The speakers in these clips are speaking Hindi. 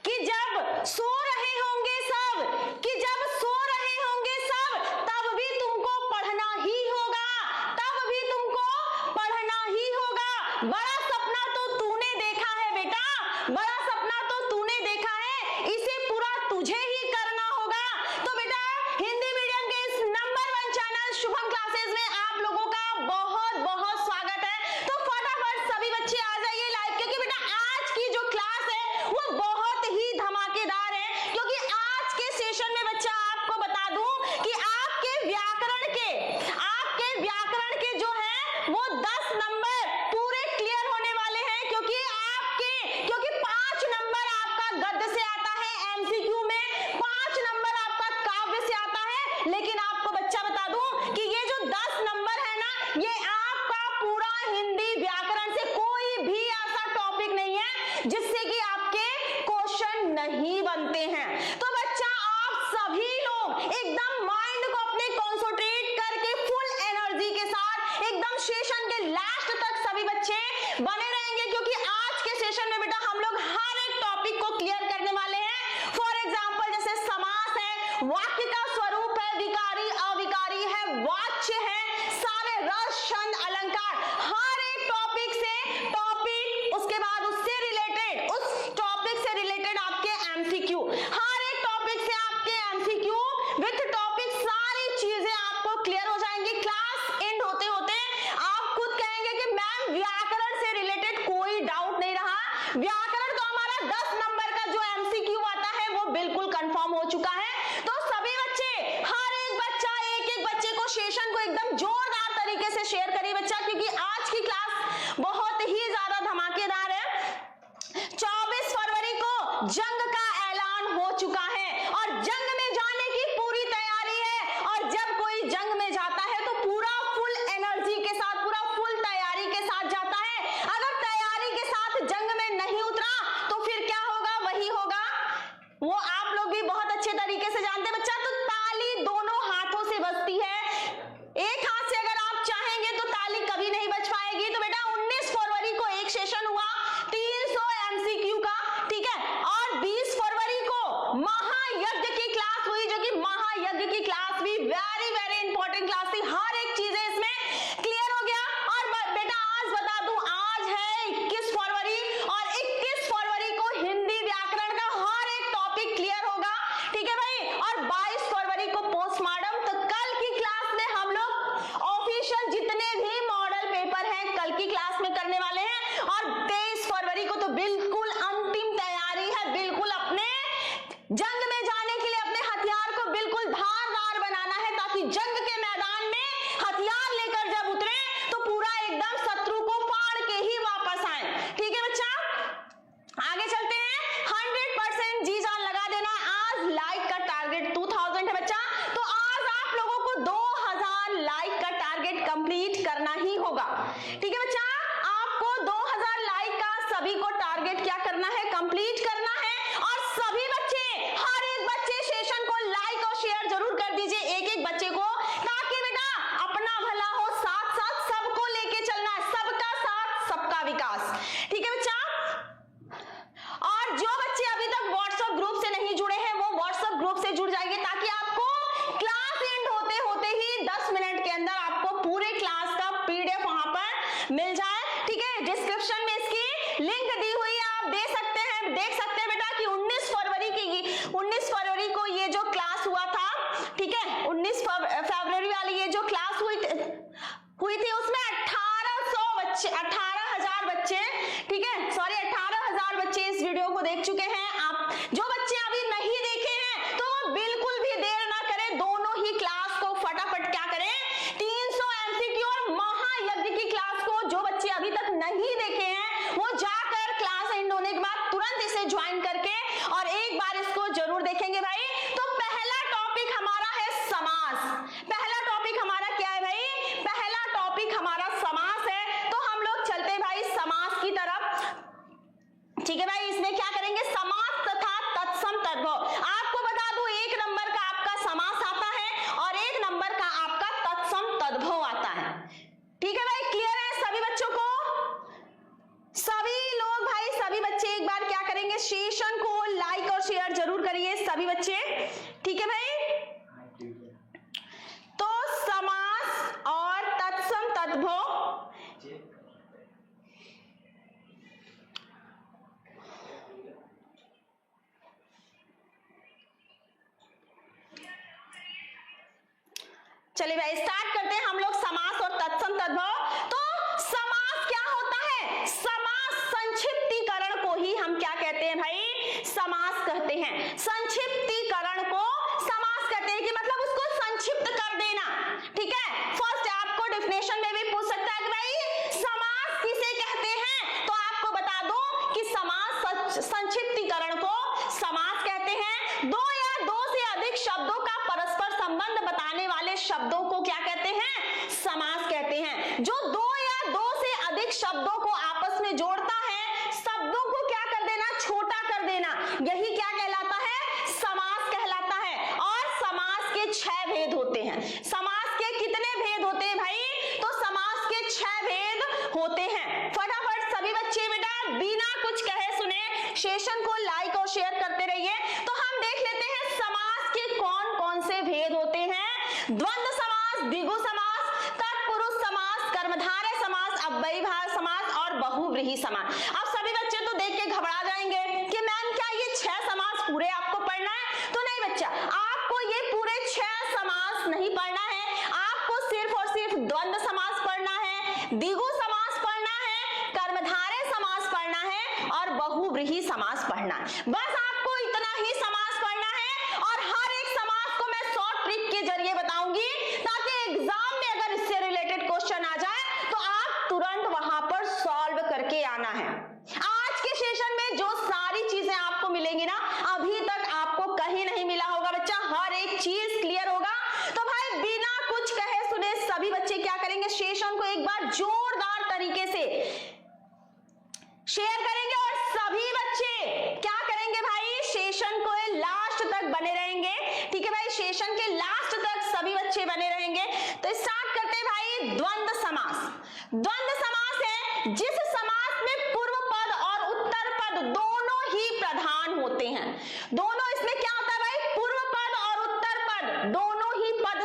कि जब सो रहे होंगे सब, कि जब सो रहे होंगे सब, तब भी तुमको पढ़ना ही होगा, तब भी तुमको पढ़ना ही होगा। बड़ा सपना तो तूने देखा है बेटा, बड़ा सपना तो तूने देखा है, इसे पूरा तुझे ही करना होगा। तो बेटा हिंदी मीडियम के इस नंबर 1 चैनल शुभम क्लासेस में आप लोगों का बहुत बहुत स्वागत है। तो फटाफट सभी बच्चे आ जाइए लाइव, क्योंकि बेटा आज की जो क्लास है वो बहुत ही धमाकेदार है। क्योंकि आज के सेशन में बच्चा आपको बता दूं कि आपके व्याकरण के जो है वो 10 नंबर पूरे क्लियर होने वाले हैं। क्योंकि 5 नंबर आपका गद्य से आता है एमसीक्यू में, 5 नंबर आपका काव्य से आता है। लेकिन आपको बच्चा बता दूं कि ये जो 10 नंबर है ना, ये आपका पूरा हिंदी व्याकरण से कोई भी ऐसा टॉपिक नहीं है जिससे कि आपके क्वेश्चन नहीं बनते हैं। तो बच्चा आप सभी लोग एकदम माइंड को अपने कंसंट्रेट करके फुल एनर्जी के साथ एकदम सेशन के लास्ट तक सभी बच्चे बने रहेंगे, क्योंकि आज के सेशन में बेटा हम लोग हर एक टॉपिक को क्लियर करने वाले हैं। फॉर एग्जांपल जैसे समास है, वाक्य का स्वरूप है, विकारी अविकारी है, वाच्य है, सारे रस छंद अलंकार, हर एक टॉपिक उसके बाद उससे रिलेटेड, उस टॉपिक से रिलेटेड आपके एमसीक्यू, हर एक टॉपिक से आपके एमसीक्यू विथ टॉपिक, सारी चीजें आपको क्लियर हो जाएंगी। क्लास एंड होते होते आप खुद कहेंगे कि मैम व्याकरण से रिलेटेड कोई डाउट नहीं रहा, व्याकरण तो हमारा 10 नंबर का जो एमसीक्यू आता है वो बिल्कुल कंफर्म हो चुका है। तो सभी बच्चे, हर एक बच्चा एक बच्चे को सेशन को एकदम जोरदार तरीके से शेयर करिए बच्चा, क्योंकि आज की क्लास बहुत ही ज्यादा धमाकेदार है। 24 फरवरी को जंग का ऐलान हो चुका है और जंग में जाने की पूरी तैयारी है। और जब कोई जंग में जाता है तो पूरा फुल एनर्जी के साथ, पूरा फुल तैयारी के साथ जाता है। अगर तैयारी के साथ जंग में नहीं उतरा तो फिर क्या होगा, वही होगा, वो आप लोग भी बहुत अच्छे तरीके से जानते हैं बच्चा। तो ताली दोनों हाथों से बजती है, एक हाथ से अगर आप चाहेंगे तो ताली कभी नहीं बज पाएगी। तो बेटा 19 फरवरी को एक सेशन हुआ 300 एमसीक्यू का, ठीक है, और 20 फरवरी को महायज्ञ की क्लास हुई, जो कि महायज्ञ की क्लास भी वेरी वेरी इंपॉर्टेंट क्लास थी। हर एक चीजें इसमें क्लियर हो गया। और बेटा आज बता दूं, आज है 21 फरवरी और 21 फरवरी को हिंदी व्याकरण का हर एक टॉपिक क्लियर होगा, ठीक है भाई। और 22 फरवरी को पोस्टमार्टम। तो कल की क्लास में हम लोग ऑफिशियल जितने भी मॉडल पेपर हैं कल की क्लास में करने वाले हैं। और 23 फरवरी को तो बिल्कुल अंतिम तैयारी है, बिल्कुल अपने जंग में जाने के लिए अपने हथियार को बिल्कुल धारदार बनाना है, ताकि जंग के मैदान में हथियार लेकर जब उतरे तो पूरा एकदम शत्रु को फाड़ के ही वापस आए, ठीक है बच्चा। आगे चलते हैं, 100% जी जान लगा देना। आज लाइक का टारगेट 2000 है बच्चा, तो आज आप लोगों को 2000 लाइक का टारगेट कंप्लीट करना ही होगा, ठीक है बच्चा। आपको 2000 लाइक का सभी को टारगेट क्या करना है, कंप्लीट करना है। और सभी बच्चे, हर एक बच्चे सेशन को लाइक और शेयर जरूर कर दीजिए, एक एक बच्चे को, ताकि बेटा अपना भला हो, साथ साथ सबको लेके चलना है, सबका साथ सबका विकास, ठीक है बच्चा। और जो बच्चे अभी तक व्हाट्सएप ग्रुप से नहीं जुड़े हैं वो व्हाट्सएप ग्रुप से जुड़ जाएंगे, ताकि आपको क्लास एंड होते होते ही 10 मिनट के अंदर आपको पूरे क्लास का पीडीएफ वहां पर मिल जाए, ठीक है। डिस्क्रिप्शन में इसकी लिंक दी हुई है, आप देख सकते हैं बेटा कि 19 फरवरी को ये जो क्लास हुआ था, ठीक है, 19 फरवरी वाली ये जो क्लास हुई थी उसमें 18,000 बच्चे, ठीक है, सॉरी 18,000 बच्चे इस वीडियो को देख चुके हैं। आप जो बच्चे अभी नहीं देखे हैं तो बिल्कुल भी देर ना करें, दोनों ही क्लास को फटाफट क्या करें, 300 एमसीक्यू और महायज्ञ की क्लास को जो बच्चे अभी तक नहीं देखे हैं वो जाकर क्लास एंड होने के बाद तुरंत इसे ज्वाइन करके और एक बार इसको जरूर देखेंगे भाई। तो पहला टॉपिक हमारा है समास। पहला टॉपिक हमारा क्या है भाई, पहला टॉपिक हमारा समास है। तो हम लोग चलते हैं भाई समास की तरफ, ठीक है भाई। इसमें क्या करेंगे, समास तथा तत्सम तद्भव। आपको बता दूं 1 नंबर का आपका समास आता है और 1 नंबर का आपका तत्सम तद्भव आता है, ठीक है भाई। क्लियर है सभी बच्चों को? सभी लोग भाई, सभी बच्चे एक बार क्या करेंगे, सेशन को लाइक करिए सभी बच्चे, ठीक है भाई। तो समास और तत्सम तद्भव, चलिए भाई स्टार्ट करते हैं हम लोग समास और तत्सम तद्भव। तो समास क्या होता है? समास संक्षिप्तीकरण को ही हम क्या कहते हैं भाई? समास कहते हैं। संक्षिप्तीकरण को समास कहते हैं कि मतलब उसको संक्षिप्त कर देना, ठीक है। फर्स्ट आपको डेफिनेशन में भी पूछ सकता है कि भाई समास किसे कहते हैं, तो आपको बता दो कि समास संक्षिप्तीकरण को समास कहते हैं। दो या दो से अधिक शब्दों का परस्पर संबंध बताने वाले शब्दों को क्या कहते हैं? समास कहते हैं। जो दो या दो से अधिक शब्दों को आपस में जोड़ता है, शब्दों को क्या कर देना? छोटा कर देना, यही क्या कहलाता है? समास कहलाता है। और समास के 6 भेद होते हैं। समास के कितने भेद होते हैं भाई? तो समास के 6 भेद होते हैं। फटाफट सभी बच्चे बेटा बिना कुछ कहे सुने सेशन को लाइक और शेयर करते रहिए। तो हम देख लेते हैं समास के कौन कौन से भेद होते हैं। द्वंद्व समास, द्विगु समास, तत्पुरुष समास, कर्मधारय समास, अव्ययीभाव समास और बहुव्रीहि समास। अब सभी बच्चे तो देख के घबरा जाएंगे कि मैम क्या ये 6 समास पूरे आपको पढ़ना है? तो नहीं बच्चा, आपको ये पूरे 6 समास नहीं पढ़ना है। आपको सिर्फ और सिर्फ द्वंद्व समास पढ़ना है, द्विगु समास पढ़ना है, कर्मधारय समास पढ़ना है और बहुव्रीहि समास पढ़ना है। बस आपको इतना ही समास पढ़ना है। और हर एक समास को मैं शॉर्ट ट्रिक के जरिए बताऊंगी ताकि एग्जाम में अगर इससे रिलेटेड क्वेश्चन आ जाए तो आप तुरंत वहां पर सॉल्व करके आना है। आज के सेशन में जो सारी चीजें आपको मिलेंगी ना, अभी तक आपको कहीं नहीं मिला होगा बच्चा, हर एक चीज क्लियर होगा। तो भाई बिना कुछ कहे सुने सभी बच्चे क्या करेंगे? सेशन को एक बार जोरदार तरीके से शेयर करेंगे और सभी बच्चे क्या करेंगे भाई? सेशन को लास्ट तक बने रहेंगे, ठीक है भाई। सेशन के लास्ट तक सभी बच्चे बने रहेंगे। तो स्टार्ट करते हैं भाई द्वंद्व समास। द्वंद्व समास है जिस समास में पूर्व पद और उत्तर पद दोनों ही प्रधान होते हैं। दोनों इसमें क्या होता है भाई? पूर्व पद और उत्तर पद दोनों ही पद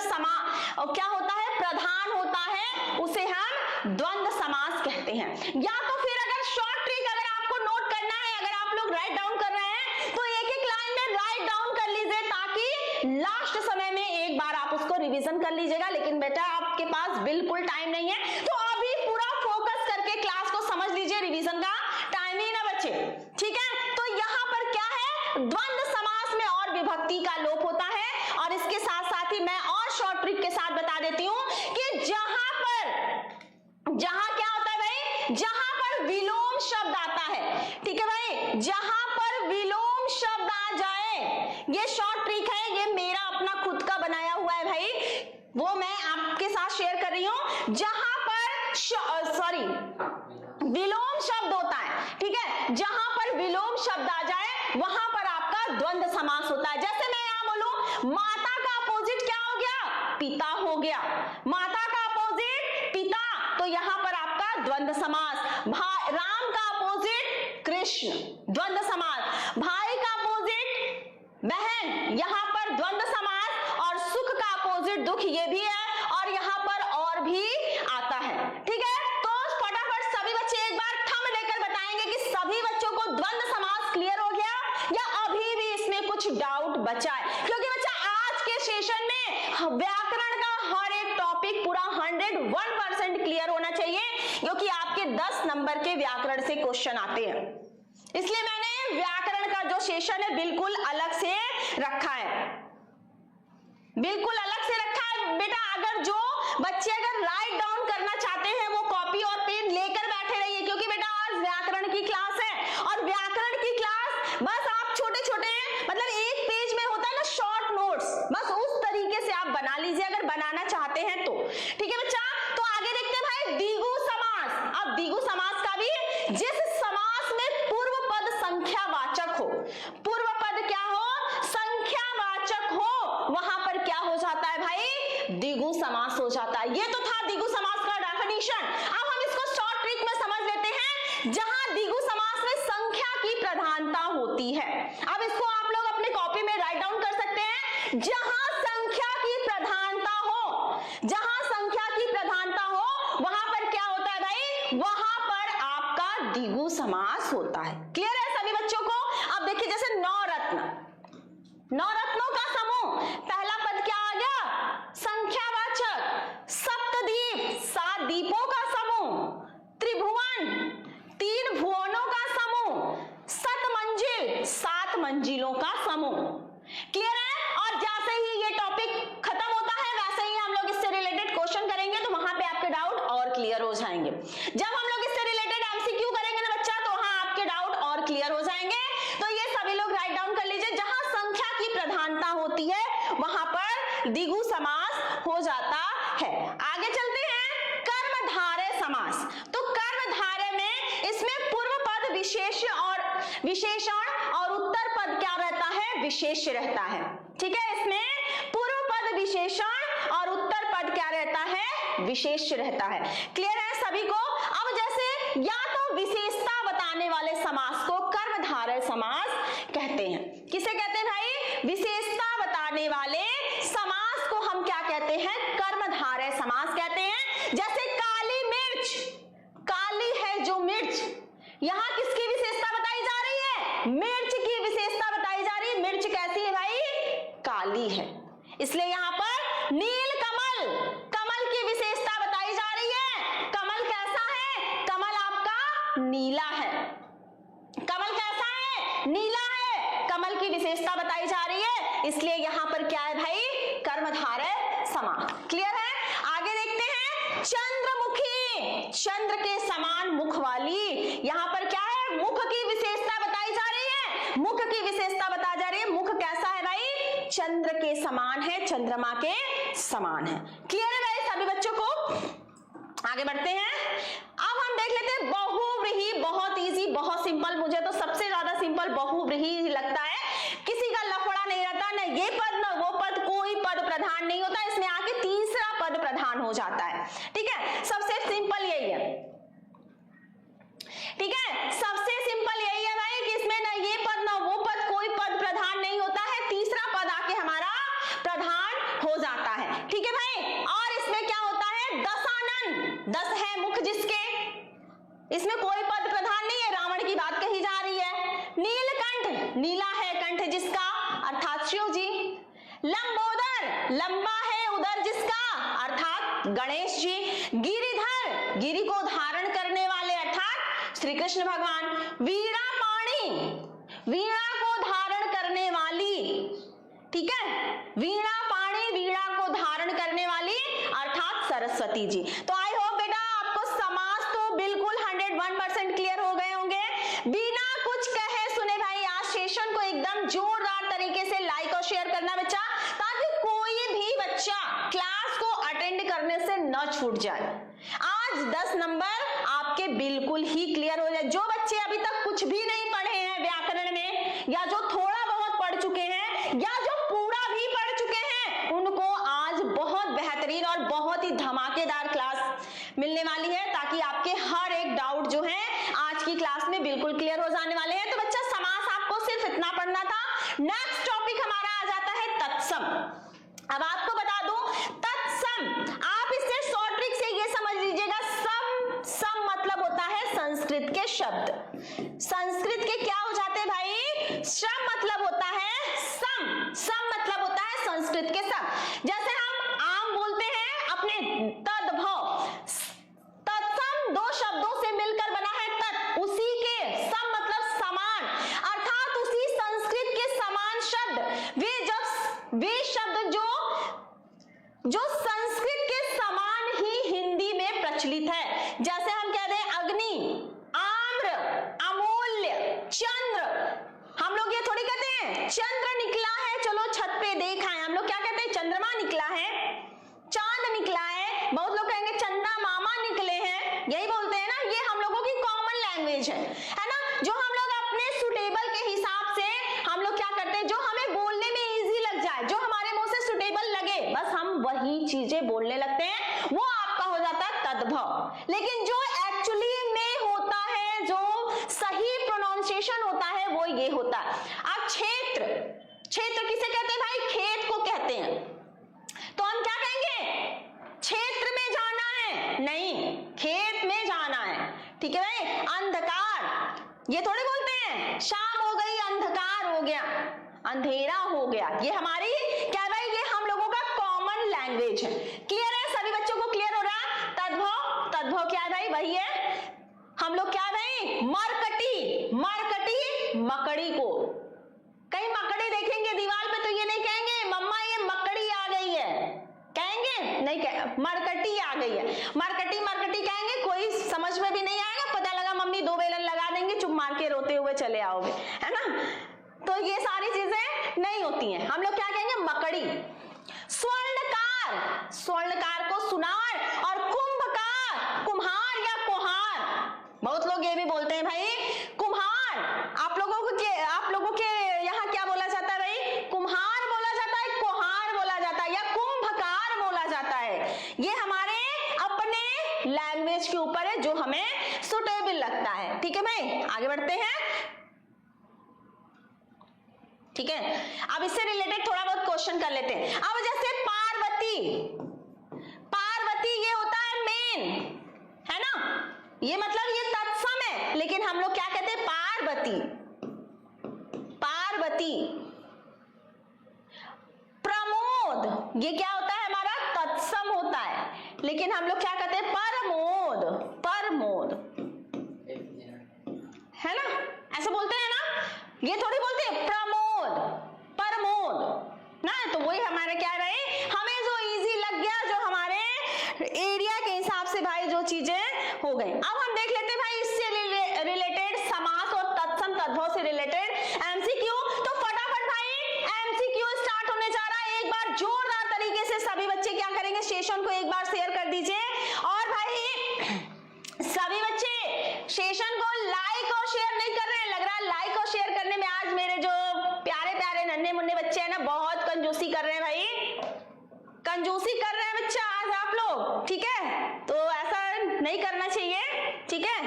और क्या होता है? प्रधान होता है, उसे हम द्वंद्व समास कहते हैं। या तो फिर अगर शॉर्ट ट्रिक अगर आपको नोट करना है, अगर आप लोग राइट डाउन कर रहे हैं तो एक एक लाइन में राइट डाउन कर लीजिए ताकि लास्ट समय में एक बार आप उसको रिवीजन कर लीजिएगा। लेकिन बेटा आपके पास बिल्कुल टाइम नहीं है, तो अभी पूरा फोकस करके क्लास को समझ लीजिए, रिवीजन का टाइम ही ना बचे, ठीक है। तो यहाँ पर क्या है? द्वंद्व समास में और विभक्ति का लोप होता है। और इसके साथ साथ ही मैं और शॉर्ट ट्रिक के साथ बता देती हूँ कि जहां क्या होता है भाई? जहां पर विलोम शब्द आता है, ठीक है भाई, जहां पर विलोम शब्द आ जाए, ये शॉर्ट ट्रिक है, ये मेरा अपना खुद का बनाया हुआ है भाई, वो मैं आपके साथ शेयर कर रही हूं। जहां पर विलोम शब्द होता है, ठीक है, जहां पर विलोम शब्द आ जाए वहां पर आपका द्वंद्व समास होता है। जैसे मैं यहां बोलूं माता का अपोजिट क्या हो गया? पिता हो गया। माता का अपोजिट पिता, तो यहां पर आपका द्वंद्व समास। राम का अपोजिट कृष्ण, द्वंद्व समास। भाई का अपोजिट बहन, यहां पर द्वंद्व समास। और सुख का अपोजिट दुख, ये भी है और यहां पर और भी आता है, ठीक है। तो फटाफट सभी बच्चे एक बार थंब लेकर बताएंगे कि सभी बच्चों को द्वंद्व समास क्लियर हो गया या अभी भी इसमें कुछ डाउट बचा है। क्योंकि बच्चा आज के सेशन में व्याकरण का हर एक टॉपिक पूरा 101% क्लियर होना चाहिए, क्योंकि आपके 10 नंबर के व्याकरण से क्वेश्चन आते हैं। इसलिए मैंने व्याकरण का जो सेशन है बिल्कुल अलग से रखा है, बिल्कुल अलग से रखा है बेटा। अगर जो बच्चे अगर राइट डाउन करना चाहते हैं वो कॉपी और पेन लेकर बैठे रहिए, क्योंकि बेटा आज व्याकरण की क्लास है। और व्याकरण की क्लास बस आप छोटे छोटे मतलब एक पेज में होता है ना शॉर्ट नोट्स, बस उस तरीके से आप बना लीजिए अगर बनाना चाहते हैं तो, ठीक है बच्चा। तो आगे देखते हैं भाई द्विगु समास। अब द्विगु समास का भी, जिस समास में पूर्व पद संख्यावाचक हो, पूर्व पद क्या हो? संख्यावाचक हो, वहां पर क्या हो जाता है भाई? द्विगु समास हो जाता है। ये तो था द्विगु समास का डेफिनेशन। अब हम इसको शॉर्ट ट्रिक में समझ लेते हैं। जहां द्विगु समास में संख्या की प्रधानता होती है, अब इसको आप लोग अपने कॉपी जहां संख्या की प्रधानता हो, जहां संख्या की प्रधानता हो वहां पर क्या होता है भाई, वहां पर आपका द्विगु समास होता है। क्लियर है सभी बच्चों को? अब देखिए जैसे नौ रत्नों का समूह, पहला पद क्या आ गया, संख्यावाचक। सप्तद्वीप, 7 द्वीपों का समूह। त्रिभुवन, 3 भुवनों का समूह। सतमंजिल, 7 मंजिलों का समूह। क्लियर है? और जैसे ही ये टॉपिक खत्म होता है वैसे ही हम लोग इससे रिलेटेड क्वेश्चन करेंगे, तो वहां पे आपके डाउट और क्लियर हो जाएंगे। जब हम लोग इससे रिलेटेड एमसीक्यू करेंगे ना बच्चा, तो वहां आपके डाउट और क्लियर हो जाएंगे। तो ये सभी लोग राइट डाउन कर लीजिए, जहां संख्या की प्रधानता होती है वहां पर द्विगु समास हो जाता है। आगे चलते हैं, कर्मधारय समास। तो कर्मधारय में इसमें पूर्व पद विशेषण और उत्तर पद क्या रहता है, विशेष रहता है। ठीक है, इसमें पूर्व पद विशेषण और उत्तर पद क्या रहता है, विशेष रहता है। क्लियर है सभी को? अब जैसे या तो विशेषता बताने वाले समास को कर्मधारय समास कहते हैं। किसे कहते हैं भाई? विशेषता बताने वाले समास को हम क्या कहते हैं, कर्मधारय समास कहते हैं। जैसे काली मिर्च, काली है जो मिर्च, यहां किसकी विशेषता बताई जा रही है, मिर्च की विशेषता बताई जा रही है। मिर्च कैसी है भाई, काली है, इसलिए यहां पर नीलकमल, कमल की विशेषता बताई जा रही है। कमल कैसा है, कमल आपका नीला है। कमल कैसा है, नीला है, कमल की विशेषता बताई जा रही है, इसलिए यहां पर क्या है भाई, कर्मधारय समास। क्लियर है? आगे देखते हैं, चंद्रमुखी, चंद्र के समान मुख वाली, यहां पर क्या है, मुख की विशेषता बताई जा रही है। मुख की विशेषता बताई जा रही है, मुख कैसा है भाई, चंद्र के समान है, चंद्रमा के समान है। क्लियर है भाई सभी बच्चों को? आगे बढ़ते हैं, अब हम देख लेते हैं बहुव्रीहि। बहुत इजी, बहुत सिंपल, मुझे तो सबसे ज्यादा सिंपल बहुव्रीहि लगता है। किसी का लफड़ा नहीं रहता, ना ये पद ना वो पद, कोई पद प्रधान नहीं होता, इसमें आके तीसरा पद प्रधान हो जाता है। ठीक है, सबसे सिंपल यही है। ठीक है, सबसे सिंपल यही है भाई कि इसमें ना ये पद ना वो पद, कोई पद प्रधान नहीं होता है, तीसरा पद आके हमारा प्रधान हो जाता है। ठीक है भाई, और इसमें क्या होता है, दशानन, 10 है मुख जिसके, इसमें कोई पद प्रधान नहीं है, रावण की बात कही जा रही है। नीलकंठ, नीला है कंठ जिसका, अर्थात शिव जी। लंबोदर, लंबा है उदर जिसका, अर्थात गणेश जी। गिरिधर, गिरि को धारण करने वाले, अर्थात श्री कृष्ण भगवान। वीणा पाणी, वीणा को धारण करने वाली, ठीक है, वीणा पाणी, वीणा को धारण करने वाली, अर्थात सरस्वती जी। तो आई होप बेटा आपको समास तो बिल्कुल 101% क्लियर हो गए होंगे। बिना कुछ कहे सुने भाई आज सेशन को एकदम जोरदार तरीके से लाइक और शेयर करना बच्चा, ताकि कोई भी बच्चा क्लास को अटेंड करने से न छूट जाए। आज 10 नंबर आपके बिल्कुल ही क्लियर हो जाए। जो बच्चे अभी तक कुछ भी नहीं पढ़े हैं व्याकरण में, या जो थोड़ा बहुत पढ़ चुके हैं, या जो पूरा भी पढ़ चुके हैं, उनको आज बहुत बेहतरीन और बहुत ही धमाकेदार क्लास मिलने वाली है, ताकि आपके हर एक डाउट जो है आज की क्लास में बिल्कुल क्लियर हो जाने वाले हैं। तो बच्चा समास आपको सिर्फ इतना पढ़ना था। नेक्स्ट टॉपिक हमारा आ जाता है तत्सम। अब आपको बता दूं, तत्सम आप इससे शॉर्ट ट्रिक से ये समझ लीजिएगा, सम मतलब होता है संस्कृत के शब्द। संस्कृत के क्या हो जाते हैं भाई, सम मतलब होता है सम, सम मतलब होता है संस्कृत के सम। जैसे हम आम बोलते हैं अपने तद्भव, तत्सम 2 शब्दों से मिलकर बना है तत्, उसी के सम मतलब समान, अर्थात उसी संस्कृत के समान शब्द, वे शब्द जो संस्कृत के समान ही हिंदी में प्रचलित है। जैसे हम कहते हैं अग्नि, आम्र, अमूल्य, चंद्र। हम लोग ये थोड़ी कहते हैं चंद्र निकला है चलो छत पे देखा है, हम लोग क्या कहते हैं चंद्रमा निकला है, चांद निकला है। बहुत लोग कहेंगे चंदा मामा निकले हैं, यही बोलते हैं ना। ये हम लोगों की कॉमन लैंग्वेज है ना, जो हम लोग अपने सुटेबल के हिसाब से हम लोग क्या करते हैं, जो हमें बोलने में इजी लग जाए, जो हमारे मुंह से सुटेबल लगे, बस हम वही चीजें बोलने लगते हैं, वो आपका हो जाता है तद्भव। लेकिन जो एक्चुअली में होता है, जो सही प्रोनाउंसिएशन होता है, वो ये होता है। अब क्षेत्र, क्षेत्र किसे कहते हैं भाई, खेत को बढ़ते हैं तो हम क्या कहेंगे, क्षेत्र में जाना है, नहीं खेत में जाना है। ठीक है भाई, अंधकार ये थोड़ी बोलते हैं शाम हो गई अंधकार हो गया, अंधेरा हो गया। ये हमारी क्या है भाई, ये हम लोगों का कॉमन लैंग्वेज है। क्लियर है सभी बच्चों को, क्लियर हो रहा है? तद्भव, तद्भव क्या है भाई, वही है हम लोग क्या है भाई, मरकटी, मरकटी मकड़ी को, कहीं मकड़ी देखेंगे दीवार पे तो ये नहीं कहेंगे मम्मा ये मकड़ी आ गई है, कहेंगे नहीं, मरकटी आ गई है, मरकटी मरकटी कहेंगे, कोई समझ में भी नहीं आएगा, पता लगा मम्मी दो बेलन लगा देंगे, चुप मार के रोते हुए चले आओगे, है ना। तो ये सारी चीजें नहीं होती हैं, हम लोग क्या कहेंगे, मकड़ी। स्वर्णकार, स्वर्णकार को सुनार, और कुंभकार कुम्हार या कोहार, बहुत लोग ये भी बोलते हैं भाई कुम्हार। आप लोगों के यहाँ क्या बोला जाता है भाई, कुम्हार बोला जाता है, कोहार बोला जाता है, या कुंभकार बोला जाता है। ये हमारे अपने लैंग्वेज के ऊपर है जो हमें सुटेबल लगता है। ठीक है भाई, आगे बढ़ते हैं। ठीक है, अब इससे रिलेटेड थोड़ा बहुत क्वेश्चन कर लेते हैं। अब जैसे पार्वती, पार्वती ये होता है मेन, है ना, ये मतलब ये तत्सम है, लेकिन हम लोग क्या कहते हैं, पार्वती, पार्वती। प्रमोद ये क्या होता है, हमारा तत्सम होता है, लेकिन हम लोग क्या कहते हैं, परमोद, परमोद, है ना, ऐसा बोलते हैं ना, ये थोड़ी बोलते हैं प्रमोद, परमोद ना। तो वही हमारे क्या है भाई, हमें जो इजी लग गया, जो हमारे एरिया के हिसाब से भाई जो चीजें हो गई। अब हम देख लेते हैं भाई इससे रिलेटेड समास और तत्सम तद्भव से रिलेटेड एमसीक्यू। तो फटाफट भाई एमसीक्यू स्टार्ट होने जा रहा है। एक बार जोरदार तरीके से सभी बच्चे क्या करेंगे, सेशन को एक बार शेयर कर दीजिए, और भाई सभी बच्चे सेशन को लाइक और शेयर नहीं कर रहे हैं, लग रहा है लाइक और शेयर करने में आज मेरे जो प्यारे प्यारे नन्हे मुन्ने बच्चे हैं ना, बहुत कंजूसी कर रहे हैं भाई, कंजूसी कर रहे हैं बच्चा आज आप लोग। ठीक है, तो ऐसा नहीं करना चाहिए। ठीक है,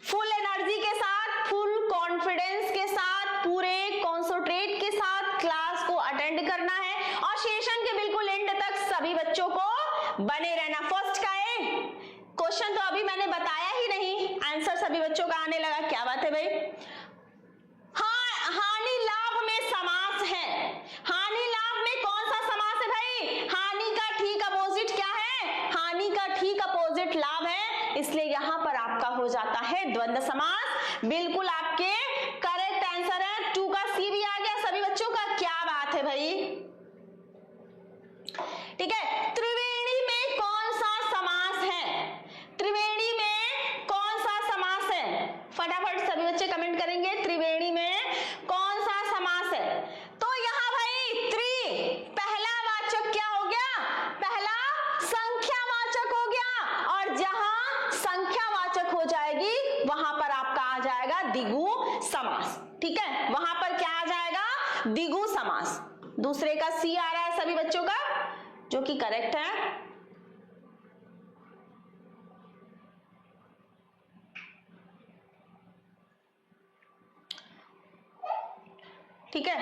फुल एनर्जी के साथ, फुल कॉन्फिडेंस के साथ, पूरे कॉन्सेंट्रेट के साथ क्लास को अटेंड करना है, और सेशन के बिल्कुल एंड तक सभी बच्चों को बने रहना। फर्स्ट का है क्वेश्चन, तो अभी मैंने बताया ही नहीं, आंसर सभी बच्चों का आने लगा, क्या बात है भाई। हाँ, हानि लाभ में समास है, हानि लाभ में कौन सा समास है भाई, हानि का ठीक अपोजिट क्या है, हानि का ठीक अपोजिट लाभ है, इसलिए यहां पर आपका हो जाता है द्वंद्व समास। बिल्कुल आपके करेक्ट आंसर है, 2 का सी भी आ गया सभी बच्चों का, क्या बात है भाई। ठीक है, त्रिवेणी में कौन सा समास है, त्रिवेणी में कौन सा समास है, फटाफट सभी बच्चे कमेंट करेंगे, त्रिवेणी में कौन सा समास है। तो यहाँ भाई पहला वाचक क्या हो गया, पहला संख्यावाचक हो गया, और जहां संख्यावाचक हो जाएगी वहां पर आपका आ जाएगा द्विगु समास। ठीक है, वहां पर क्या आ जाएगा, द्विगु समास। दूसरे का सी आ रहा है सभी बच्चों का, जो कि करेक्ट है। ठीक है,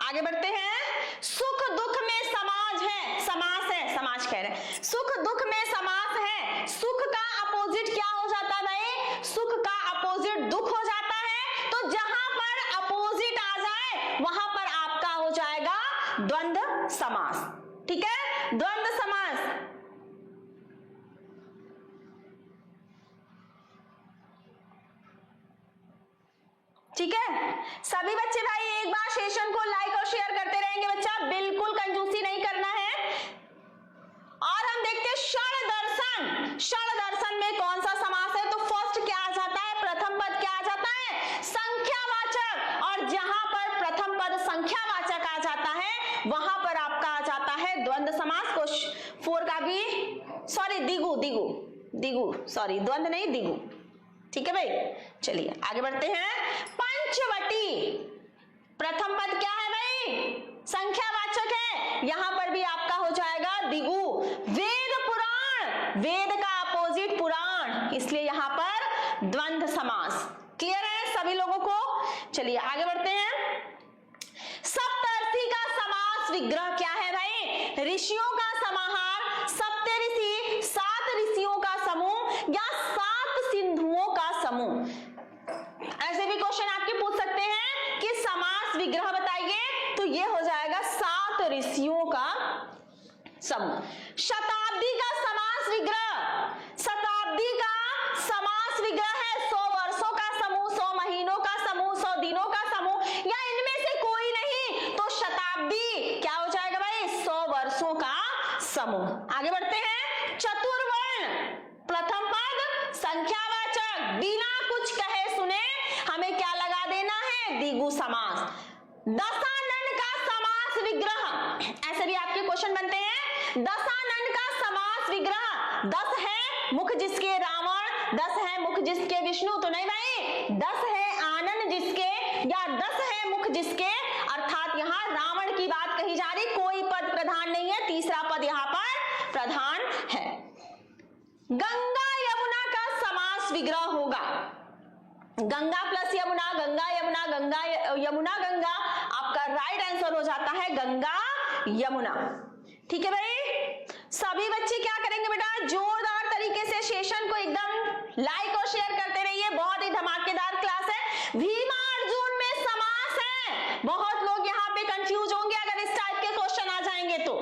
आगे बढ़ते हैं। सुख दुख में समाज है, समास है, समाज कह रहे हैं, सुख दुख में समास है। सुख का अपोजिट क्या हो जाता है भाई, सुख का अपोजिट दुख हो जाता है, तो जहां पर अपोजिट आ जाए वहां पर आपका हो जाएगा द्वंद्व समास। ठीक है, द्वंद्व समास। ठीक है, सभी बच्चे भाई एक बार सेशन को लाइक और शेयर करते रहेंगे बच्चा, बिल्कुल कंजूसी नहीं करना है। और हम देखते हैं क्षण दर्शन, क्षण दर्शन में कौन सा समास है, तो फर्स्ट क्या आ जाता है, प्रथम पद क्या आ जाता है, संख्यावाचक, और जहां पर प्रथम पद संख्यावाचक आ जाता है वहां पर आपका आ जाता है द्वंद्व समास। को 4 का भी, सॉरी द्विगु, द्विगु, द्विगु, सॉरी द्वंद्व नहीं द्विगु। ठीक है भाई, चलिए आगे बढ़ते हैं। पंचवटी, प्रथम पद क्या है भाई, संख्यावाचक है, यहां पर भी आपका हो जाएगा द्विगु। वेद पुराण, वेद का अपोजिट पुराण, इसलिए यहां पर द्वंद्व समास। क्लियर है सभी लोगों को, चलिए आगे बढ़ते हैं। सप्तर्षि समास विग्रह क्या है भाई? ऋषियों का समाहार, सप्तऋषि, 7 ऋषियों का समूह या 7 सिंधुओं का समूह। ऐसे भी क्वेश्चन आपके पूछ सकते हैं कि समास विग्रह बताइए, तो ये हो जाएगा 7 ऋषियों का समूह। शताब्दी का समास विग्रह, शताब्दी का समास विग्रह है 100 वर्षों का समूह, 100 महीनों का समूह, 100 दिनों का समूह, या इनमें से कोई नहीं, तो शताब्दी क्या हो जाएगा भाई? 100 वर्षों का समूह। आगे बढ़ते हैं। चतुर्वर्ण, प्रथम पद संख्यावाचक, बिना कुछ कहे सुने हमें क्या लगा देना है? द्विगु समास। दशानन का समास विग्रह, ऐसे भी आपके क्वेश्चन बनते हैं। दशानन का समास विग्रह, 10 है मुख जिसके रावण, 10 है मुख जिसके विष्णु, तो नहीं भाई, 10 है आनन जिसके या 10 है मुख जिसके, अर्थात यहाँ रावण की बात कही जा रही, कोई पद प्रधान नहीं है, तीसरा पद यहाँ पर प्रधान है। गंगा यमुना का समास विग्रह होगा, गंगा प्लस यमुना, गंगा यमुना, गंगा यमुना गंगा, आपका राइट आंसर हो जाता है गंगा यमुना। ठीक है भाई, सभी बच्चे क्या करेंगे बेटा? जोरदार तरीके से सेशन को एकदम लाइक और शेयर करते रहिए, बहुत ही धमाकेदार क्लास है। भीमा अर्जुन में समास है, बहुत लोग यहाँ पे कंफ्यूज होंगे अगर इस टाइप के क्वेश्चन आ जाएंगे तो।